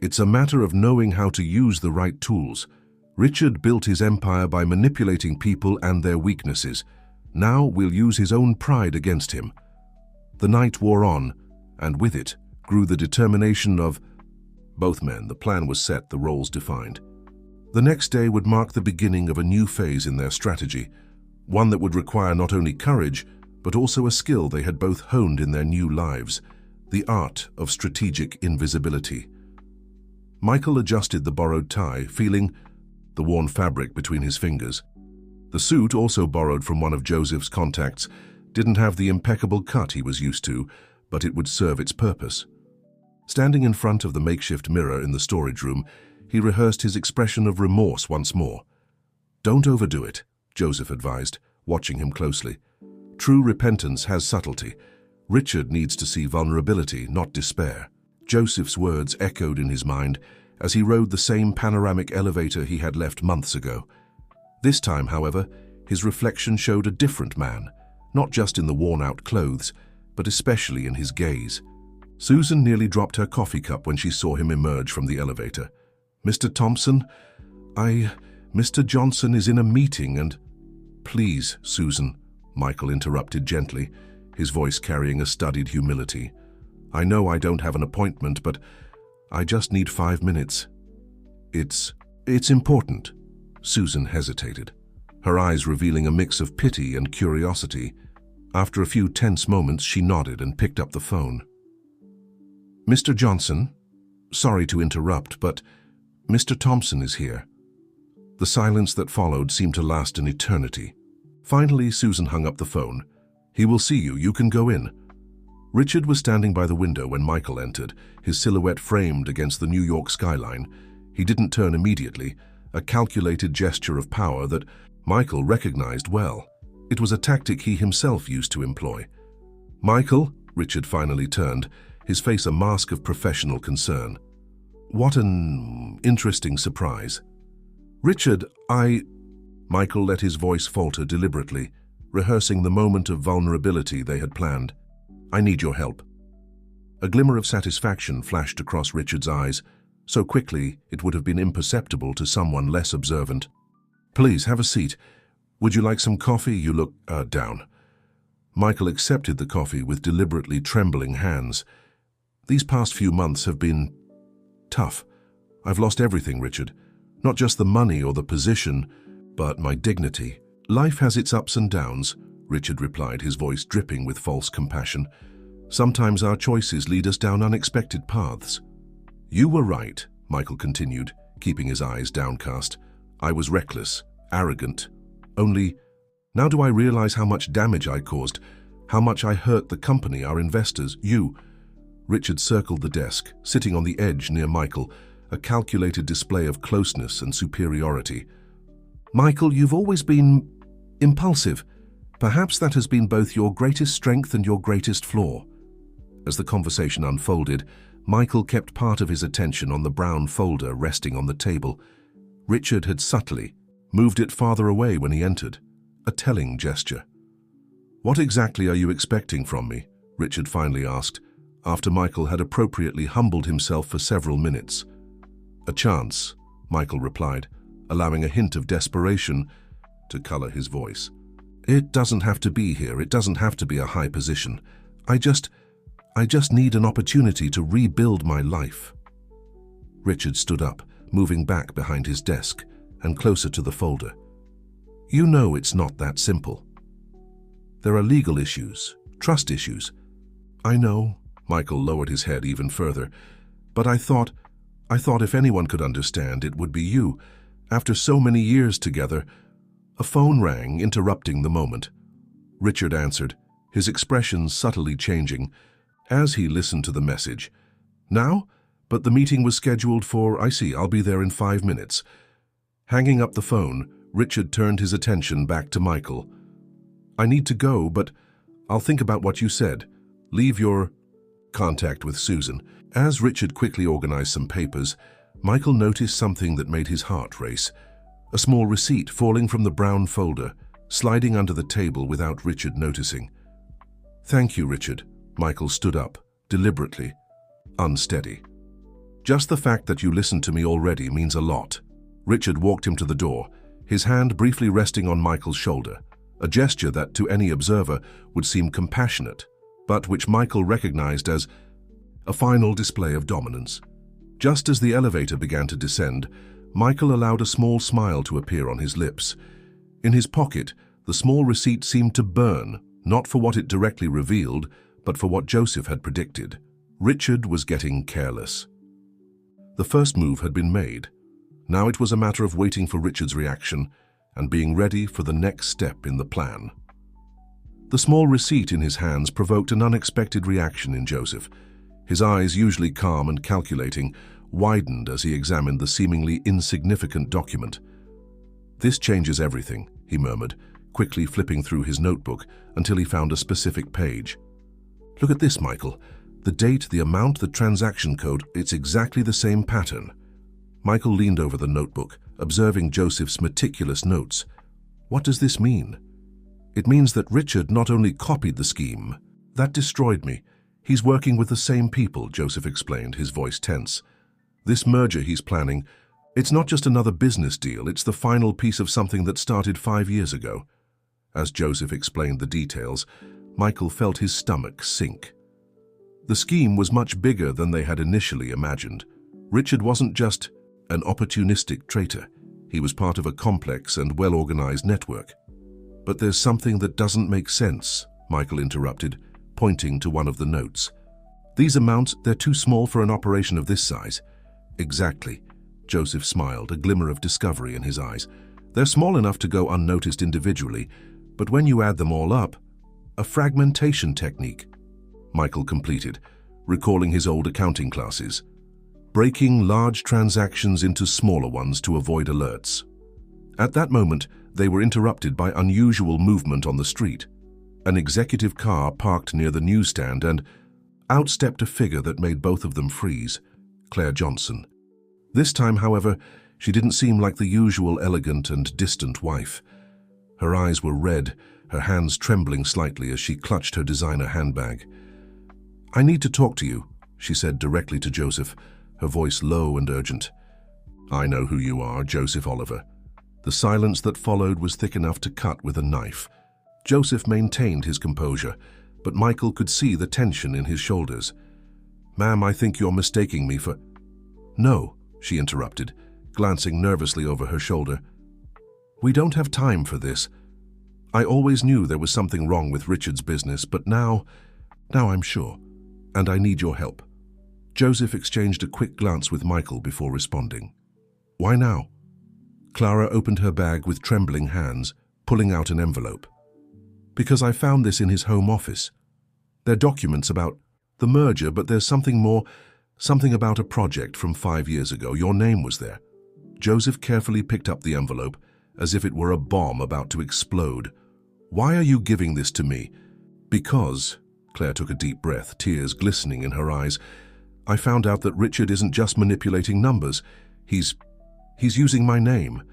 "It's a matter of knowing how to use the right tools. Richard built his empire by manipulating people and their weaknesses. Now we'll use his own pride against him." The night wore on, and with it grew the determination of both men. The plan was set, the roles defined. The next day would mark the beginning of a new phase in their strategy, one that would require not only courage, but also a skill they had both honed in their new lives, the art of strategic invisibility. Michael adjusted the borrowed tie, feeling the worn fabric between his fingers. The suit, also borrowed from one of Joseph's contacts, didn't have the impeccable cut he was used to, but it would serve its purpose. Standing in front of the makeshift mirror in the storage room, he rehearsed his expression of remorse once more. "Don't overdo it," Joseph advised, watching him closely. "True repentance has subtlety. Richard needs to see vulnerability, not despair." Joseph's words echoed in his mind as he rode the same panoramic elevator he had left months ago. This time, however, his reflection showed a different man, not just in the worn-out clothes, but especially in his gaze. Susan nearly dropped her coffee cup when she saw him emerge from the elevator. "Mr. Thompson, Mr. Johnson is in a meeting and—" "Please, Susan," Michael interrupted gently, his voice carrying a studied humility. "I know I don't have an appointment, but I just need 5 minutes." It's important." Susan hesitated, her eyes revealing a mix of pity and curiosity. After a few tense moments, she nodded and picked up the phone. "Mr. Johnson, sorry to interrupt, but Mr. Thompson is here." The silence that followed seemed to last an eternity. Finally, Susan hung up the phone. "He will see you. You can go in." Richard was standing by the window when Michael entered, his silhouette framed against the New York skyline. He didn't turn immediately, a calculated gesture of power that Michael recognized well. It was a tactic he himself used to employ. "Michael," Richard finally turned, his face a mask of professional concern. "What an interesting surprise." "Richard, Michael let his voice falter deliberately, rehearsing the moment of vulnerability they had planned. "I need your help." A glimmer of satisfaction flashed across Richard's eyes, so quickly it would have been imperceptible to someone less observant. "Please, have a seat. Would you like some coffee? You look, down." Michael accepted the coffee with deliberately trembling hands. "These past few months have been tough. I've lost everything, Richard. Not just the money or the position, but my dignity." "Life has its ups and downs," Richard replied, his voice dripping with false compassion. "Sometimes our choices lead us down unexpected paths." "You were right," Michael continued, keeping his eyes downcast. "I was reckless, arrogant. Only, now do I realize how much damage I caused, how much I hurt the company, our investors, you." Richard circled the desk, sitting on the edge near Michael, a calculated display of closeness and superiority. "Michael, you've always been impulsive. Perhaps that has been both your greatest strength and your greatest flaw." As the conversation unfolded, Michael kept part of his attention on the brown folder resting on the table. Richard had subtly moved it farther away when he entered, a telling gesture. "What exactly are you expecting from me?" Richard finally asked. after Michael had appropriately humbled himself for several minutes. "A chance," Michael replied, allowing a hint of desperation to color his voice. "It doesn't have to be here. It doesn't have to be a high position. I just need an opportunity to rebuild my life." Richard stood up, moving back behind his desk and closer to the folder. "You know it's not that simple. There are legal issues, trust issues." "I know," Michael lowered his head even further, "but I thought if anyone could understand, it would be you. After so many years together." A phone rang, interrupting the moment. Richard answered, his expression subtly changing as he listened to the message. "Now? But the meeting was scheduled for, I see, I'll be there in 5 minutes." Hanging up the phone, Richard turned his attention back to Michael. "I need to go, but I'll think about what you said. Leave your contact with Susan." As Richard quickly organized some papers, Michael noticed something that made his heart race. A small receipt falling from the brown folder, sliding under the table without Richard noticing. "Thank you, Richard." Michael stood up, deliberately, unsteady. "Just the fact that you listened to me already means a lot." Richard walked him to the door, his hand briefly resting on Michael's shoulder, a gesture that to any observer would seem compassionate, but which Michael recognized as a final display of dominance. Just as the elevator began to descend, Michael allowed a small smile to appear on his lips. In his pocket, the small receipt seemed to burn, not for what it directly revealed, but for what Joseph had predicted. Richard was getting careless. The first move had been made. Now it was a matter of waiting for Richard's reaction and being ready for the next step in the plan. The small receipt in his hands provoked an unexpected reaction in Joseph. His eyes, usually calm and calculating, widened as he examined the seemingly insignificant document. "This changes everything," he murmured, quickly flipping through his notebook until he found a specific page. "Look at this, Michael. The date, the amount, the transaction code, it's exactly the same pattern." Michael leaned over the notebook, observing Joseph's meticulous notes. "What does this mean?" "It means that Richard not only copied the scheme." "That destroyed me. He's working with the same people," Joseph explained, his voice tense. "This merger he's planning, it's not just another business deal, it's the final piece of something that started 5 years ago." As Joseph explained the details, Michael felt his stomach sink. The scheme was much bigger than they had initially imagined. Richard wasn't just an opportunistic traitor. He was part of a complex and well-organized network. "But there's something that doesn't make sense," Michael interrupted, pointing to one of the notes. "These amounts, they're too small for an operation of this size." "Exactly," Joseph smiled, a glimmer of discovery in his eyes. "They're small enough to go unnoticed individually, but when you add them all up, a fragmentation technique," Michael completed, recalling his old accounting classes. "Breaking large transactions into smaller ones to avoid alerts." At that moment, they were interrupted by unusual movement on the street. An executive car parked near the newsstand, and out stepped a figure that made both of them freeze. Claire Johnson. This time, however, she didn't seem like the usual elegant and distant wife. Her eyes were red, her hands trembling slightly as she clutched her designer handbag. "I need to talk to you," she said directly to Joseph, her voice low and urgent. "I know who you are, Joseph Oliver." The silence that followed was thick enough to cut with a knife. Joseph maintained his composure, but Michael could see the tension in his shoulders. "Ma'am, I think you're mistaking me for—" "No," she interrupted, glancing nervously over her shoulder. "We don't have time for this. I always knew there was something wrong with Richard's business, but now I'm sure, and I need your help." Joseph exchanged a quick glance with Michael before responding. "Why now?" Clara opened her bag with trembling hands, pulling out an envelope. "Because I found this in his home office. They're documents about the merger, but there's something more, something about a project from 5 years ago. Your name was there." Joseph carefully picked up the envelope, as if it were a bomb about to explode. "Why are you giving this to me?" "Because," Claire took a deep breath, tears glistening in her eyes, "I found out that Richard isn't just manipulating numbers. He's using my name.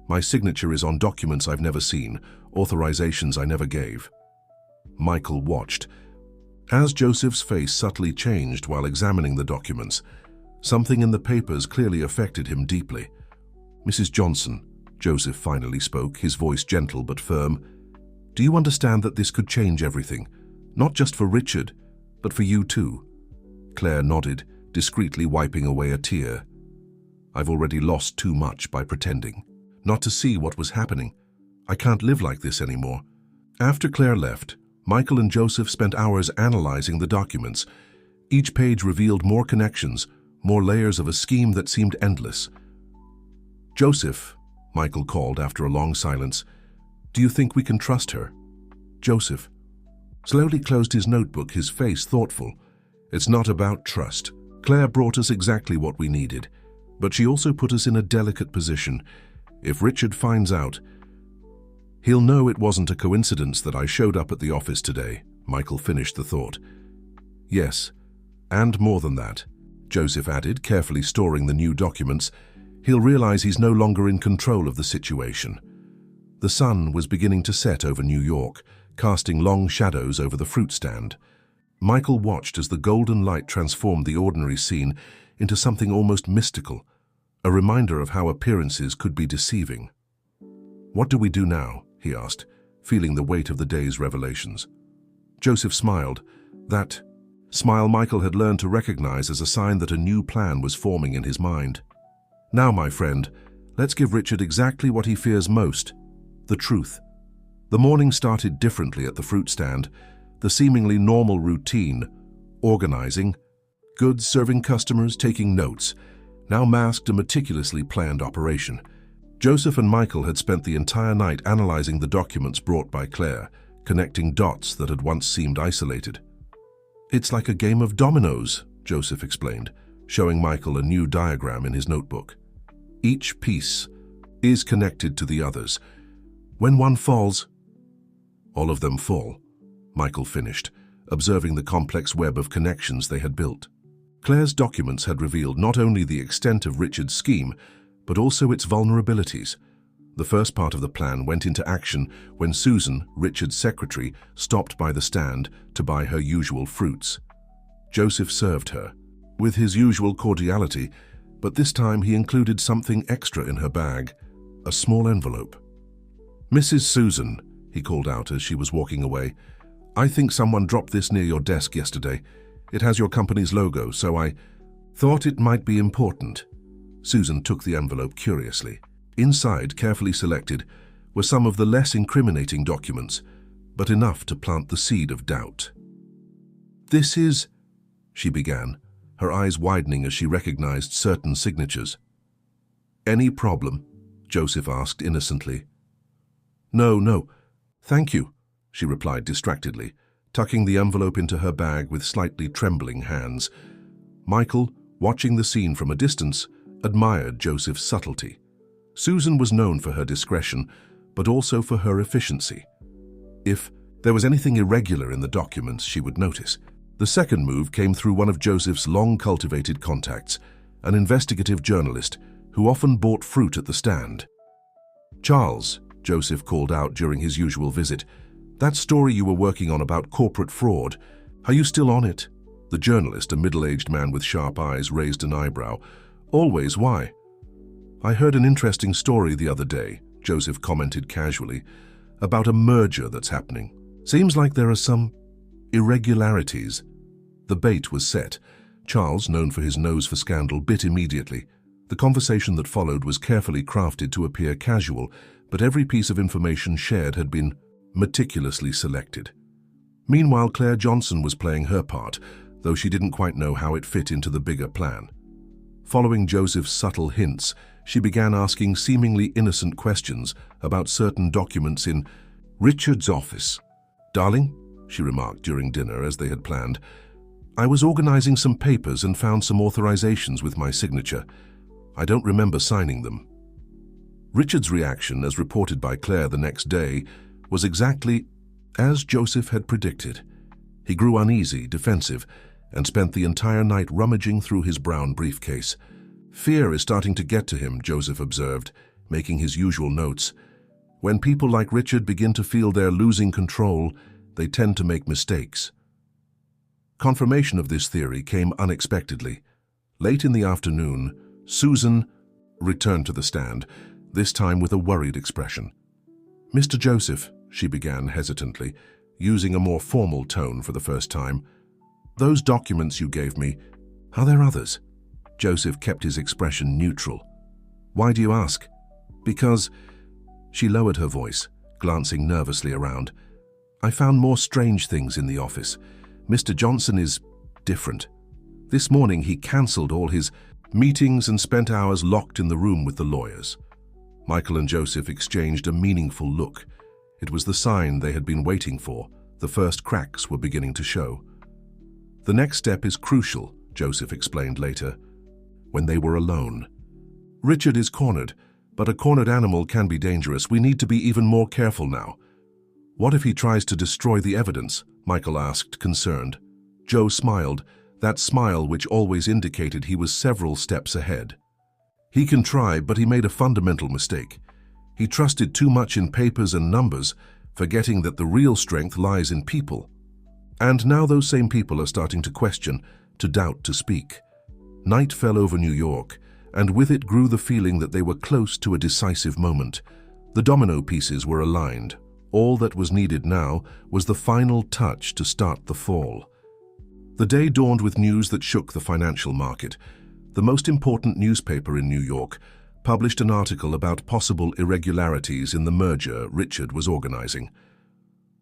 My signature is on documents I've never seen, authorizations I never gave." Michael watched. As Joseph's face subtly changed while examining the documents, something in the papers clearly affected him deeply. "Mrs. Johnson," Joseph finally spoke, his voice gentle but firm, "do you understand that this could change everything? Not just for Richard, but for you too?" Claire nodded, discreetly wiping away a tear. "I've already lost too much by pretending not to see what was happening. I can't live like this anymore." After Claire left, Michael and Joseph spent hours analyzing the documents. Each page revealed more connections, more layers of a scheme that seemed endless. "Joseph," Michael called after a long silence, "do you think we can trust her?" Joseph slowly closed his notebook, his face thoughtful. "It's not about trust. Claire brought us exactly what we needed, but she also put us in a delicate position. If Richard finds out, he'll know it wasn't a coincidence that I showed up at the office today." Michael finished the thought. "Yes, and more than that," Joseph added, carefully storing the new documents. "He'll realize he's no longer in control of the situation." The sun was beginning to set over New York, casting long shadows over the fruit stand. Michael watched as the golden light transformed the ordinary scene into something almost mystical, a reminder of how appearances could be deceiving. "What do we do now?" he asked, feeling the weight of the day's revelations. Joseph smiled. That smile Michael had learned to recognize as a sign that a new plan was forming in his mind. "Now, my friend, let's give Richard exactly what he fears most, the truth." The morning started differently at the fruit stand. The seemingly normal routine, organizing, goods serving customers, taking notes, now masked a meticulously planned operation. Joseph and Michael had spent the entire night analyzing the documents brought by Claire, connecting dots that had once seemed isolated. "It's like a game of dominoes," Joseph explained, showing Michael a new diagram in his notebook. "Each piece is connected to the others. When one falls, all of them fall," Michael finished, observing the complex web of connections they had built. Claire's documents had revealed not only the extent of Richard's scheme, but also its vulnerabilities. The first part of the plan went into action when Susan, Richard's secretary, stopped by the stand to buy her usual fruits. Joseph served her with his usual cordiality, but this time he included something extra in her bag, a small envelope. "Mrs. Susan," he called out as she was walking away, "I think someone dropped this near your desk yesterday. It has your company's logo, so I thought it might be important." Susan took the envelope curiously. Inside, carefully selected, were some of the less incriminating documents, but enough to plant the seed of doubt. "This is," she began, her eyes widening as she recognized certain signatures. "Any problem?" Joseph asked innocently. No, thank you," she replied distractedly, tucking the envelope into her bag with slightly trembling hands. Michael, watching the scene from a distance, admired Joseph's subtlety. Susan was known for her discretion, but also for her efficiency. If there was anything irregular in the documents, she would notice. The second move came through one of Joseph's long-cultivated contacts, an investigative journalist who often bought fruit at the stand. "Charles," Joseph called out during his usual visit, "that story you were working on about corporate fraud, are you still on it?" The journalist, a middle-aged man with sharp eyes, raised an eyebrow. "Always, why?" "I heard an interesting story the other day," Joseph commented casually, "about a merger that's happening. Seems like there are some irregularities." The bait was set. Charles, known for his nose for scandal, bit immediately. The conversation that followed was carefully crafted to appear casual, but every piece of information shared had been meticulously selected. Meanwhile, Claire Johnson was playing her part, though she didn't quite know how it fit into the bigger plan. Following Joseph's subtle hints, she began asking seemingly innocent questions about certain documents in Richard's office. "Darling," she remarked during dinner as they had planned, "I was organizing some papers and found some authorizations with my signature. I don't remember signing them." Richard's reaction, as reported by Claire the next day, was exactly as Joseph had predicted. He grew uneasy, defensive, and spent the entire night rummaging through his brown briefcase. "Fear is starting to get to him," Joseph observed, making his usual notes. "When people like Richard begin to feel they're losing control, they tend to make mistakes." Confirmation of this theory came unexpectedly. Late in the afternoon, Susan returned to the stand, this time with a worried expression. "Mr. Joseph," she began hesitantly, using a more formal tone for the first time, "those documents you gave me, are there others?" Joseph kept his expression neutral. "Why do you ask?" "Because," she lowered her voice, glancing nervously around, "I found more strange things in the office. Mr. Johnson is different. This morning he cancelled all his meetings and spent hours locked in the room with the lawyers." Michael and Joseph exchanged a meaningful look. It was the sign they had been waiting for. The first cracks were beginning to show. "The next step is crucial," Joseph explained later, when they were alone. "Richard is cornered, but a cornered animal can be dangerous. We need to be even more careful now." "What if he tries to destroy the evidence?" Michael asked, concerned. Joe smiled, that smile which always indicated he was several steps ahead. "He can try, but he made a fundamental mistake. He trusted too much in papers and numbers, forgetting that the real strength lies in people. And now those same people are starting to question, to doubt, to speak." Night fell over New York, and with it grew the feeling that they were close to a decisive moment. The domino pieces were aligned. All that was needed now was the final touch to start the fall. The day dawned with news that shook the financial market. The most important newspaper in New York published an article about possible irregularities in the merger Richard was organizing.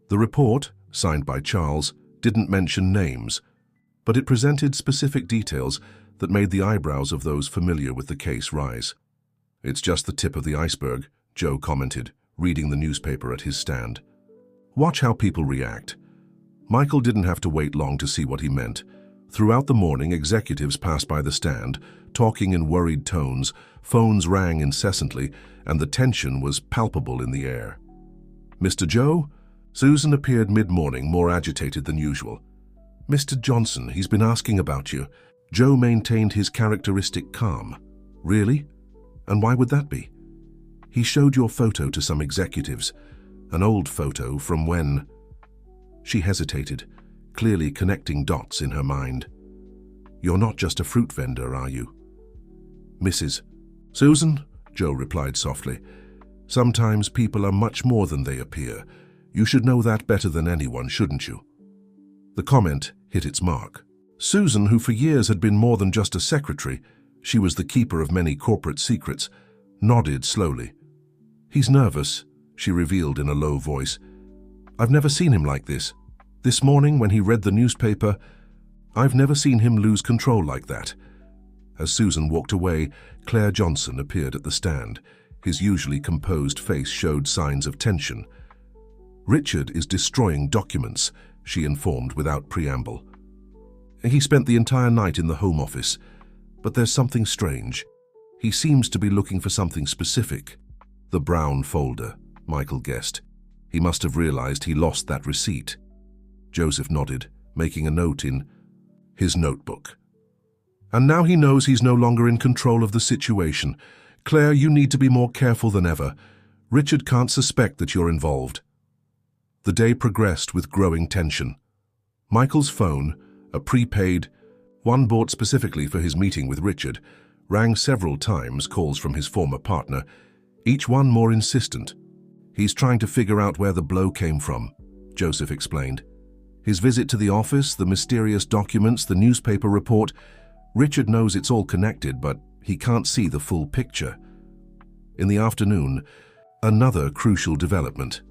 The report, signed by Charles, didn't mention names, but it presented specific details that made the eyebrows of those familiar with the case rise. "It's just the tip of the iceberg," Joe commented, reading the newspaper at his stand. "Watch how people react." Michael didn't have to wait long to see what he meant. Throughout the morning, executives passed by the stand, talking in worried tones, phones rang incessantly, and the tension was palpable in the air. "Mr. Joe?" Susan appeared mid-morning, more agitated than usual. "Mr. Johnson, he's been asking about you." Joe maintained his characteristic calm. "Really? And why would that be?" "He showed your photo to some executives, an old photo from when—" She hesitated, clearly connecting dots in her mind. "You're not just a fruit vendor, are you?" "Mrs. Susan," Joe replied softly, "sometimes people are much more than they appear. You should know that better than anyone, shouldn't you?" The comment hit its mark. Susan, who for years had been more than just a secretary, she was the keeper of many corporate secrets, nodded slowly. "He's nervous," she revealed in a low voice. "I've never seen him like this. This morning, when he read the newspaper, I've never seen him lose control like that." As Susan walked away, Claire Johnson appeared at the stand. His usually composed face showed signs of tension. "Richard is destroying documents," she informed without preamble. "He spent the entire night in the Home Office, but there's something strange. He seems to be looking for something specific." "The brown folder," Michael guessed. He must have realized he lost that receipt. Joseph nodded, making a note in his notebook. "And now he knows he's no longer in control of the situation. Claire, you need to be more careful than ever. Richard can't suspect that you're involved." The day progressed with growing tension. Michael's phone, a prepaid, one bought specifically for his meeting with Richard, rang several times, calls from his former partner, each one more insistent. "He's trying to figure out where the blow came from," Joseph explained. "His visit to the office, the mysterious documents, the newspaper report. Richard knows it's all connected, but he can't see the full picture." In the afternoon, another crucial development.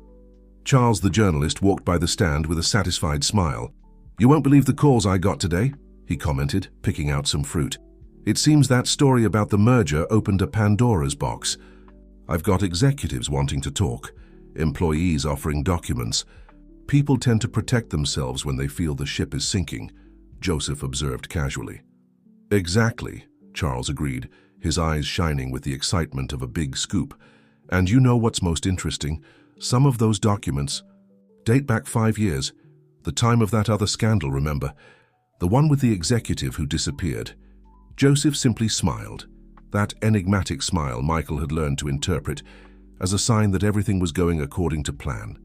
Charles, the journalist, walked by the stand with a satisfied smile. "You won't believe the calls I got today," he commented, picking out some fruit. "It seems that story about the merger opened a Pandora's box. I've got executives wanting to talk, employees offering documents. People tend to protect themselves when they feel the ship is sinking," Joseph observed casually. "Exactly," Charles agreed, his eyes shining with the excitement of a big scoop. "And you know what's most interesting? Some of those documents date back 5 years. The time of that other scandal, remember? The one with the executive who disappeared." Joseph simply smiled, that enigmatic smile Michael had learned to interpret as a sign that everything was going according to plan.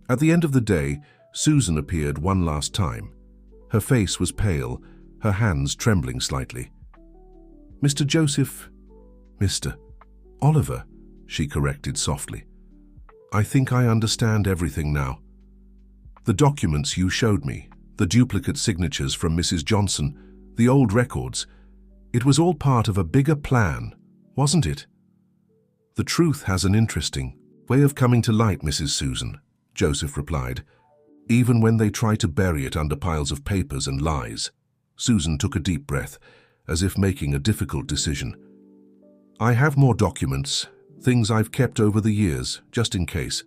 At the end of the day, Susan appeared one last time. Her face was pale, her hands trembling slightly. "Mr. Joseph—" "Mr. Oliver," she corrected softly. "I think I understand everything now. The documents you showed me, the duplicate signatures from Mrs. Johnson, the old records, it was all part of a bigger plan, wasn't it?" "The truth has an interesting way of coming to light, Mrs. Susan," Joseph replied, "even when they try to bury it under piles of papers and lies." Susan took a deep breath, as if making a difficult decision. "I have more documents, things I've kept over the years, just in case.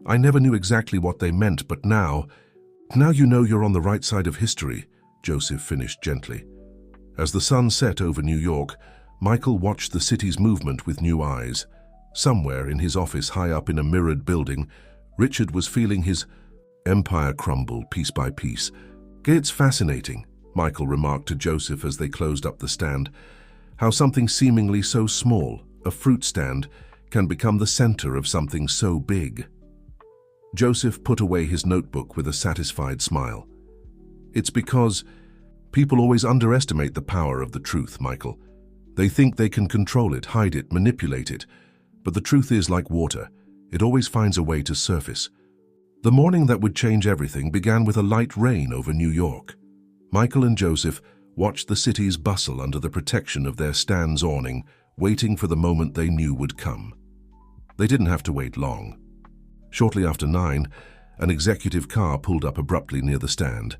I never knew exactly what they meant, but now you know you're on the right side of history," Joseph finished gently. As the sun set over New York, Michael watched the city's movement with new eyes. Somewhere in his office high up in a mirrored building, Richard was feeling his empire crumble piece by piece. "It's fascinating," Michael remarked to Joseph as they closed up the stand, "how something seemingly so small, a fruit stand, can become the center of something so big." Joseph put away his notebook with a satisfied smile. "It's because people always underestimate the power of the truth, Michael. They think they can control it, hide it, manipulate it. But the truth is like water. It always finds a way to surface. The morning that would change everything began with a light rain over New York. Michael and Joseph watched the city's bustle under the protection of their stand's awning, waiting for the moment they knew would come. They didn't have to wait long. Shortly after 9, an executive car pulled up abruptly near the stand.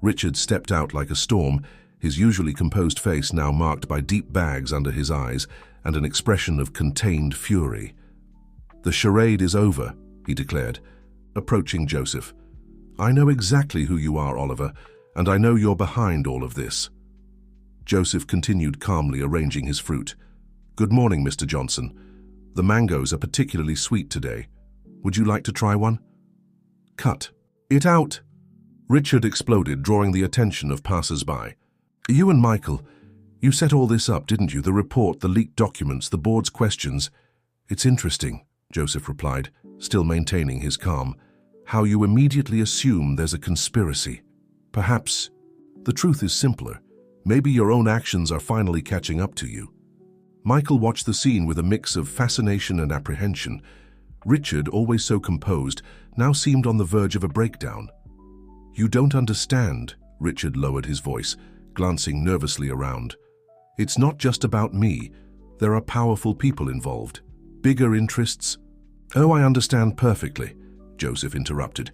Richard stepped out like a storm, his usually composed face now marked by deep bags under his eyes and an expression of contained fury. "The charade is over," he declared, approaching Joseph. "I know exactly who you are, Oliver, and I know you're behind all of this." Joseph continued calmly arranging his fruit. "Good morning, Mr. Johnson. The mangoes are particularly sweet today. Would you like to try one?" "Cut it out!" Richard exploded, drawing the attention of passers-by. "You and Michael, you set all this up, didn't you? The report, the leaked documents, the board's questions." "It's interesting," Joseph replied, still maintaining his calm, "how you immediately assume there's a conspiracy. Perhaps the truth is simpler. Maybe your own actions are finally catching up to you." Michael watched the scene with a mix of fascination and apprehension. Richard, always so composed, now seemed on the verge of a breakdown. "You don't understand," Richard lowered his voice, glancing nervously around. "It's not just about me. There are powerful people involved. Bigger interests." "Oh, I understand perfectly," Joseph interrupted,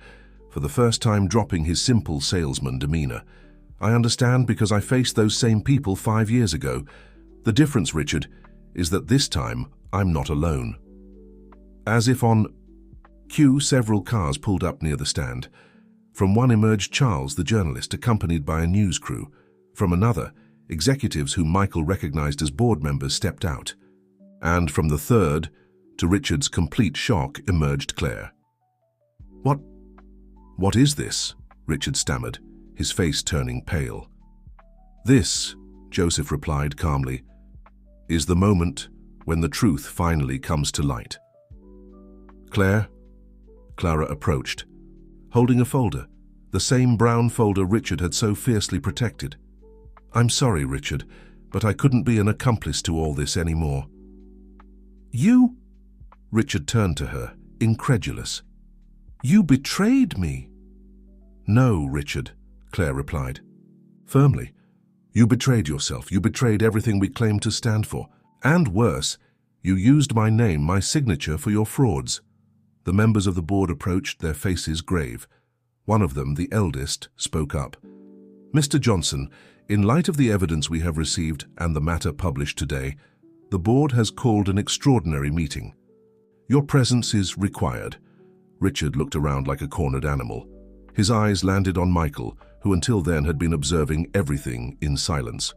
for the first time dropping his simple salesman demeanor. "I understand because I faced those same people 5 years ago. The difference, Richard, is that this time I'm not alone." As if on cue, several cars pulled up near the stand. From one emerged Charles, the journalist, accompanied by a news crew. From another, executives whom Michael recognized as board members stepped out. And from the third, to Richard's complete shock, emerged Claire. What is this?" Richard stammered, his face turning pale. "This," Joseph replied calmly, "is the moment when the truth finally comes to light." "Claire?" Clara approached, holding a folder, the same brown folder Richard had so fiercely protected. "I'm sorry, Richard, but I couldn't be an accomplice to all this anymore." "You?" Richard turned to her, incredulous. "You betrayed me." "No, Richard," Claire replied, firmly. "You betrayed yourself. You betrayed everything we claimed to stand for. And worse, you used my name, my signature, for your frauds." The members of the board approached, their faces grave. One of them, the eldest, spoke up. "Mr. Johnson, in light of the evidence we have received and the matter published today, the board has called an extraordinary meeting. Your presence is required." Richard looked around like a cornered animal. His eyes landed on Michael, who until then had been observing everything in silence.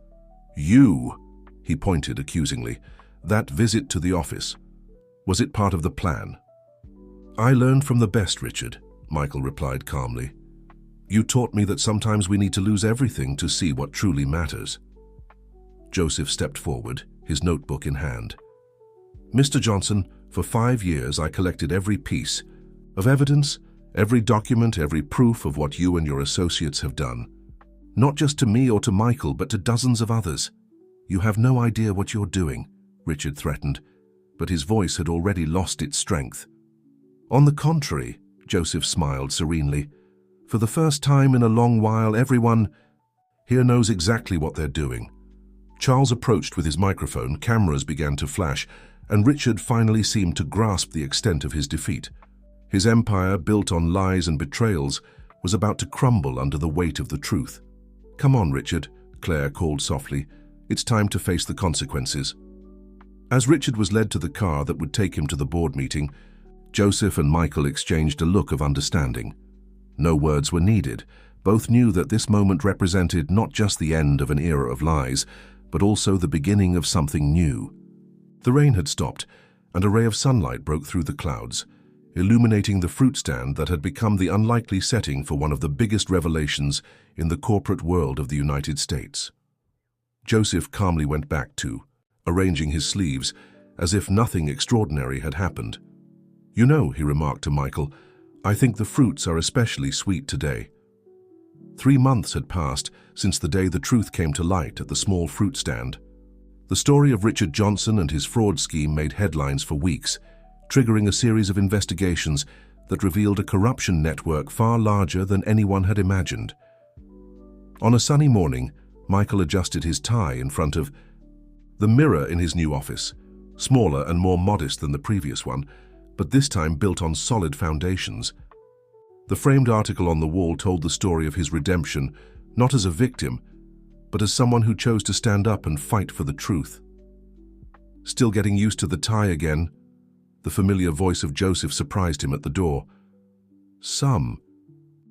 "You," he pointed accusingly, "that visit to the office, was it part of the plan?" "I learned from the best, Richard," Michael replied calmly. "You taught me that sometimes we need to lose everything to see what truly matters." Joseph stepped forward, his notebook in hand. "Mr. Johnson, for 5 years I collected every piece of evidence, every document, every proof of what you and your associates have done. Not just to me or to Michael, but to dozens of others. You have no idea what you're doing, Richard threatened, but his voice had already lost its strength. On the contrary, Joseph smiled serenely. For the first time in a long while, everyone here knows exactly what they're doing. Charles approached with his microphone, cameras began to flash, and Richard finally seemed to grasp the extent of his defeat. His empire, built on lies and betrayals, was about to crumble under the weight of the truth. "Come on, Richard," Claire called softly. "It's time to face the consequences." As Richard was led to the car that would take him to the board meeting, Joseph and Michael exchanged a look of understanding. No words were needed. Both knew that this moment represented not just the end of an era of lies, but also the beginning of something new. The rain had stopped, and a ray of sunlight broke through the clouds, illuminating the fruit stand that had become the unlikely setting for one of the biggest revelations in the corporate world of the United States. Joseph calmly went back to arranging his sleeves, as if nothing extraordinary had happened. "You know," he remarked to Michael, "I think the fruits are especially sweet today." 3 months had passed since the day the truth came to light at the small fruit stand. The story of Richard Johnson and his fraud scheme made headlines for weeks, triggering a series of investigations that revealed a corruption network far larger than anyone had imagined. On a sunny morning, Michael adjusted his tie in front of the mirror in his new office, smaller and more modest than the previous one, but this time built on solid foundations. The framed article on the wall told the story of his redemption, not as a victim, but as someone who chose to stand up and fight for the truth. Still getting used to the tie again, the familiar voice of Joseph surprised him at the door.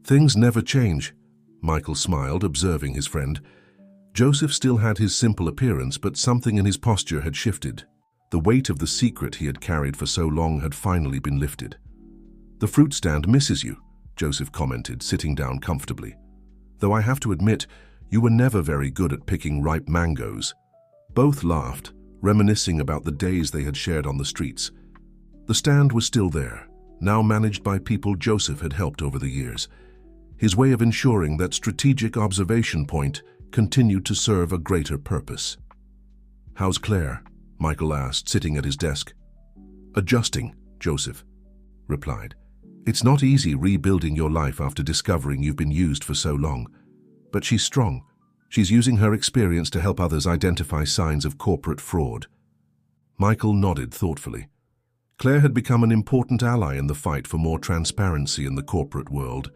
Things never change," Michael smiled, observing his friend. Joseph still had his simple appearance, but something in his posture had shifted. The weight of the secret he had carried for so long had finally been lifted. "The fruit stand misses you," Joseph commented, sitting down comfortably. "Though I have to admit, you were never very good at picking ripe mangoes." Both laughed, reminiscing about the days they had shared on the streets. The stand was still there, now managed by people Joseph had helped over the years. His way of ensuring that strategic observation point continued to serve a greater purpose. "How's Claire?" Michael asked, sitting at his desk. "Adjusting," Joseph replied. "It's not easy rebuilding your life after discovering you've been used for so long. But she's strong. She's using her experience to help others identify signs of corporate fraud." Michael nodded thoughtfully. Claire had become an important ally in the fight for more transparency in the corporate world.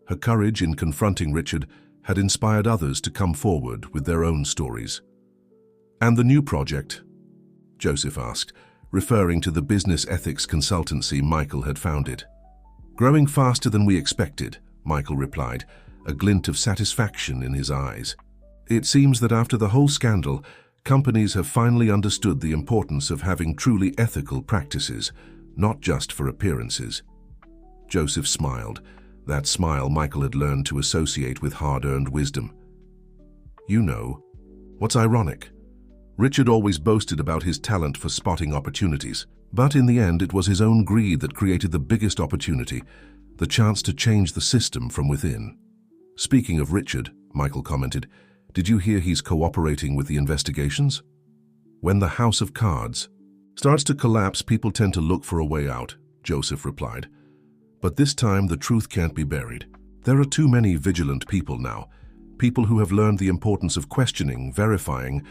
Her courage in confronting Richard had inspired others to come forward with their own stories. "And the new project?" Joseph asked, referring to the business ethics consultancy Michael had founded. "Growing faster than we expected," Michael replied, a glint of satisfaction in his eyes. "It seems that after the whole scandal, companies have finally understood the importance of having truly ethical practices, not just for appearances." Joseph smiled, that smile Michael had learned to associate with hard-earned wisdom. "You know, what's ironic? Richard always boasted about his talent for spotting opportunities, but in the end it was his own greed that created the biggest opportunity, the chance to change the system from within." "Speaking of Richard," Michael commented, "did you hear he's cooperating with the investigations?" "When the house of cards starts to collapse, people tend to look for a way out," Joseph replied. "But this time the truth can't be buried. There are too many vigilant people now, people who have learned the importance of questioning, verifying,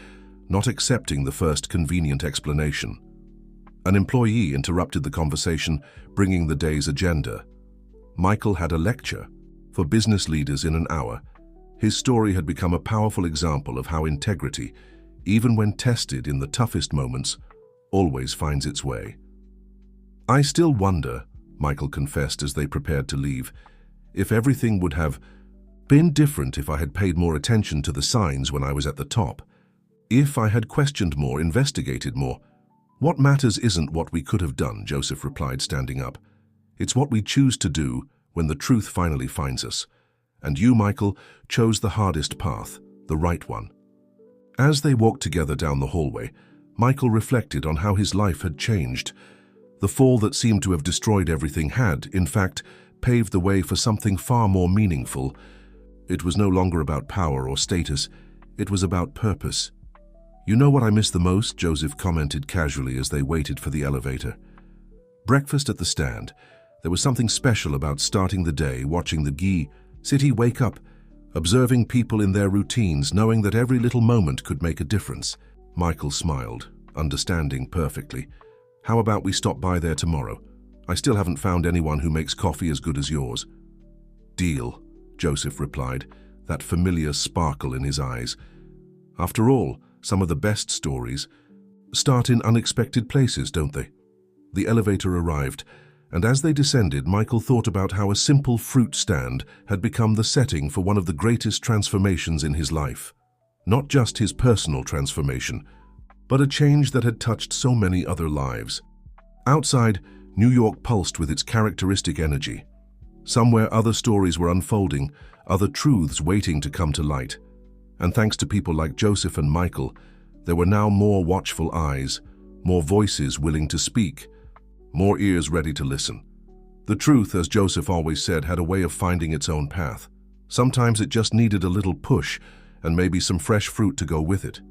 not accepting the first convenient explanation." An employee interrupted the conversation, bringing the day's agenda. Michael had a lecture for business leaders in an hour. His story had become a powerful example of how integrity, even when tested in the toughest moments, always finds its way. "I still wonder," Michael confessed as they prepared to leave, "if everything would have been different if I had paid more attention to the signs when I was at the top. If I had questioned more, investigated more." "What matters isn't what we could have done," Joseph replied, standing up. "It's what we choose to do when the truth finally finds us. And you, Michael, chose the hardest path, the right one." As they walked together down the hallway, Michael reflected on how his life had changed. The fall that seemed to have destroyed everything had, in fact, paved the way for something far more meaningful. It was no longer about power or status, it was about purpose. "You know what I miss the most?" Joseph commented casually as they waited for the elevator. Breakfast at the stand. There was something special about starting the day, watching the city wake up, observing people in their routines, knowing that every little moment could make a difference. Michael smiled, understanding perfectly. "How about we stop by there tomorrow? I still haven't found anyone who makes coffee as good as yours." "Deal," Joseph replied, that familiar sparkle in his eyes. After all, some of the best stories start in unexpected places, don't they? The elevator arrived, and as they descended, Michael thought about how a simple fruit stand had become the setting for one of the greatest transformations in his life. Not just his personal transformation, but a change that had touched so many other lives. Outside, New York pulsed with its characteristic energy. Somewhere other stories were unfolding, other truths waiting to come to light. And thanks to people like Joseph and Michael, there were now more watchful eyes, more voices willing to speak, more ears ready to listen. The truth, as Joseph always said, had a way of finding its own path. Sometimes it just needed a little push and maybe some fresh fruit to go with it.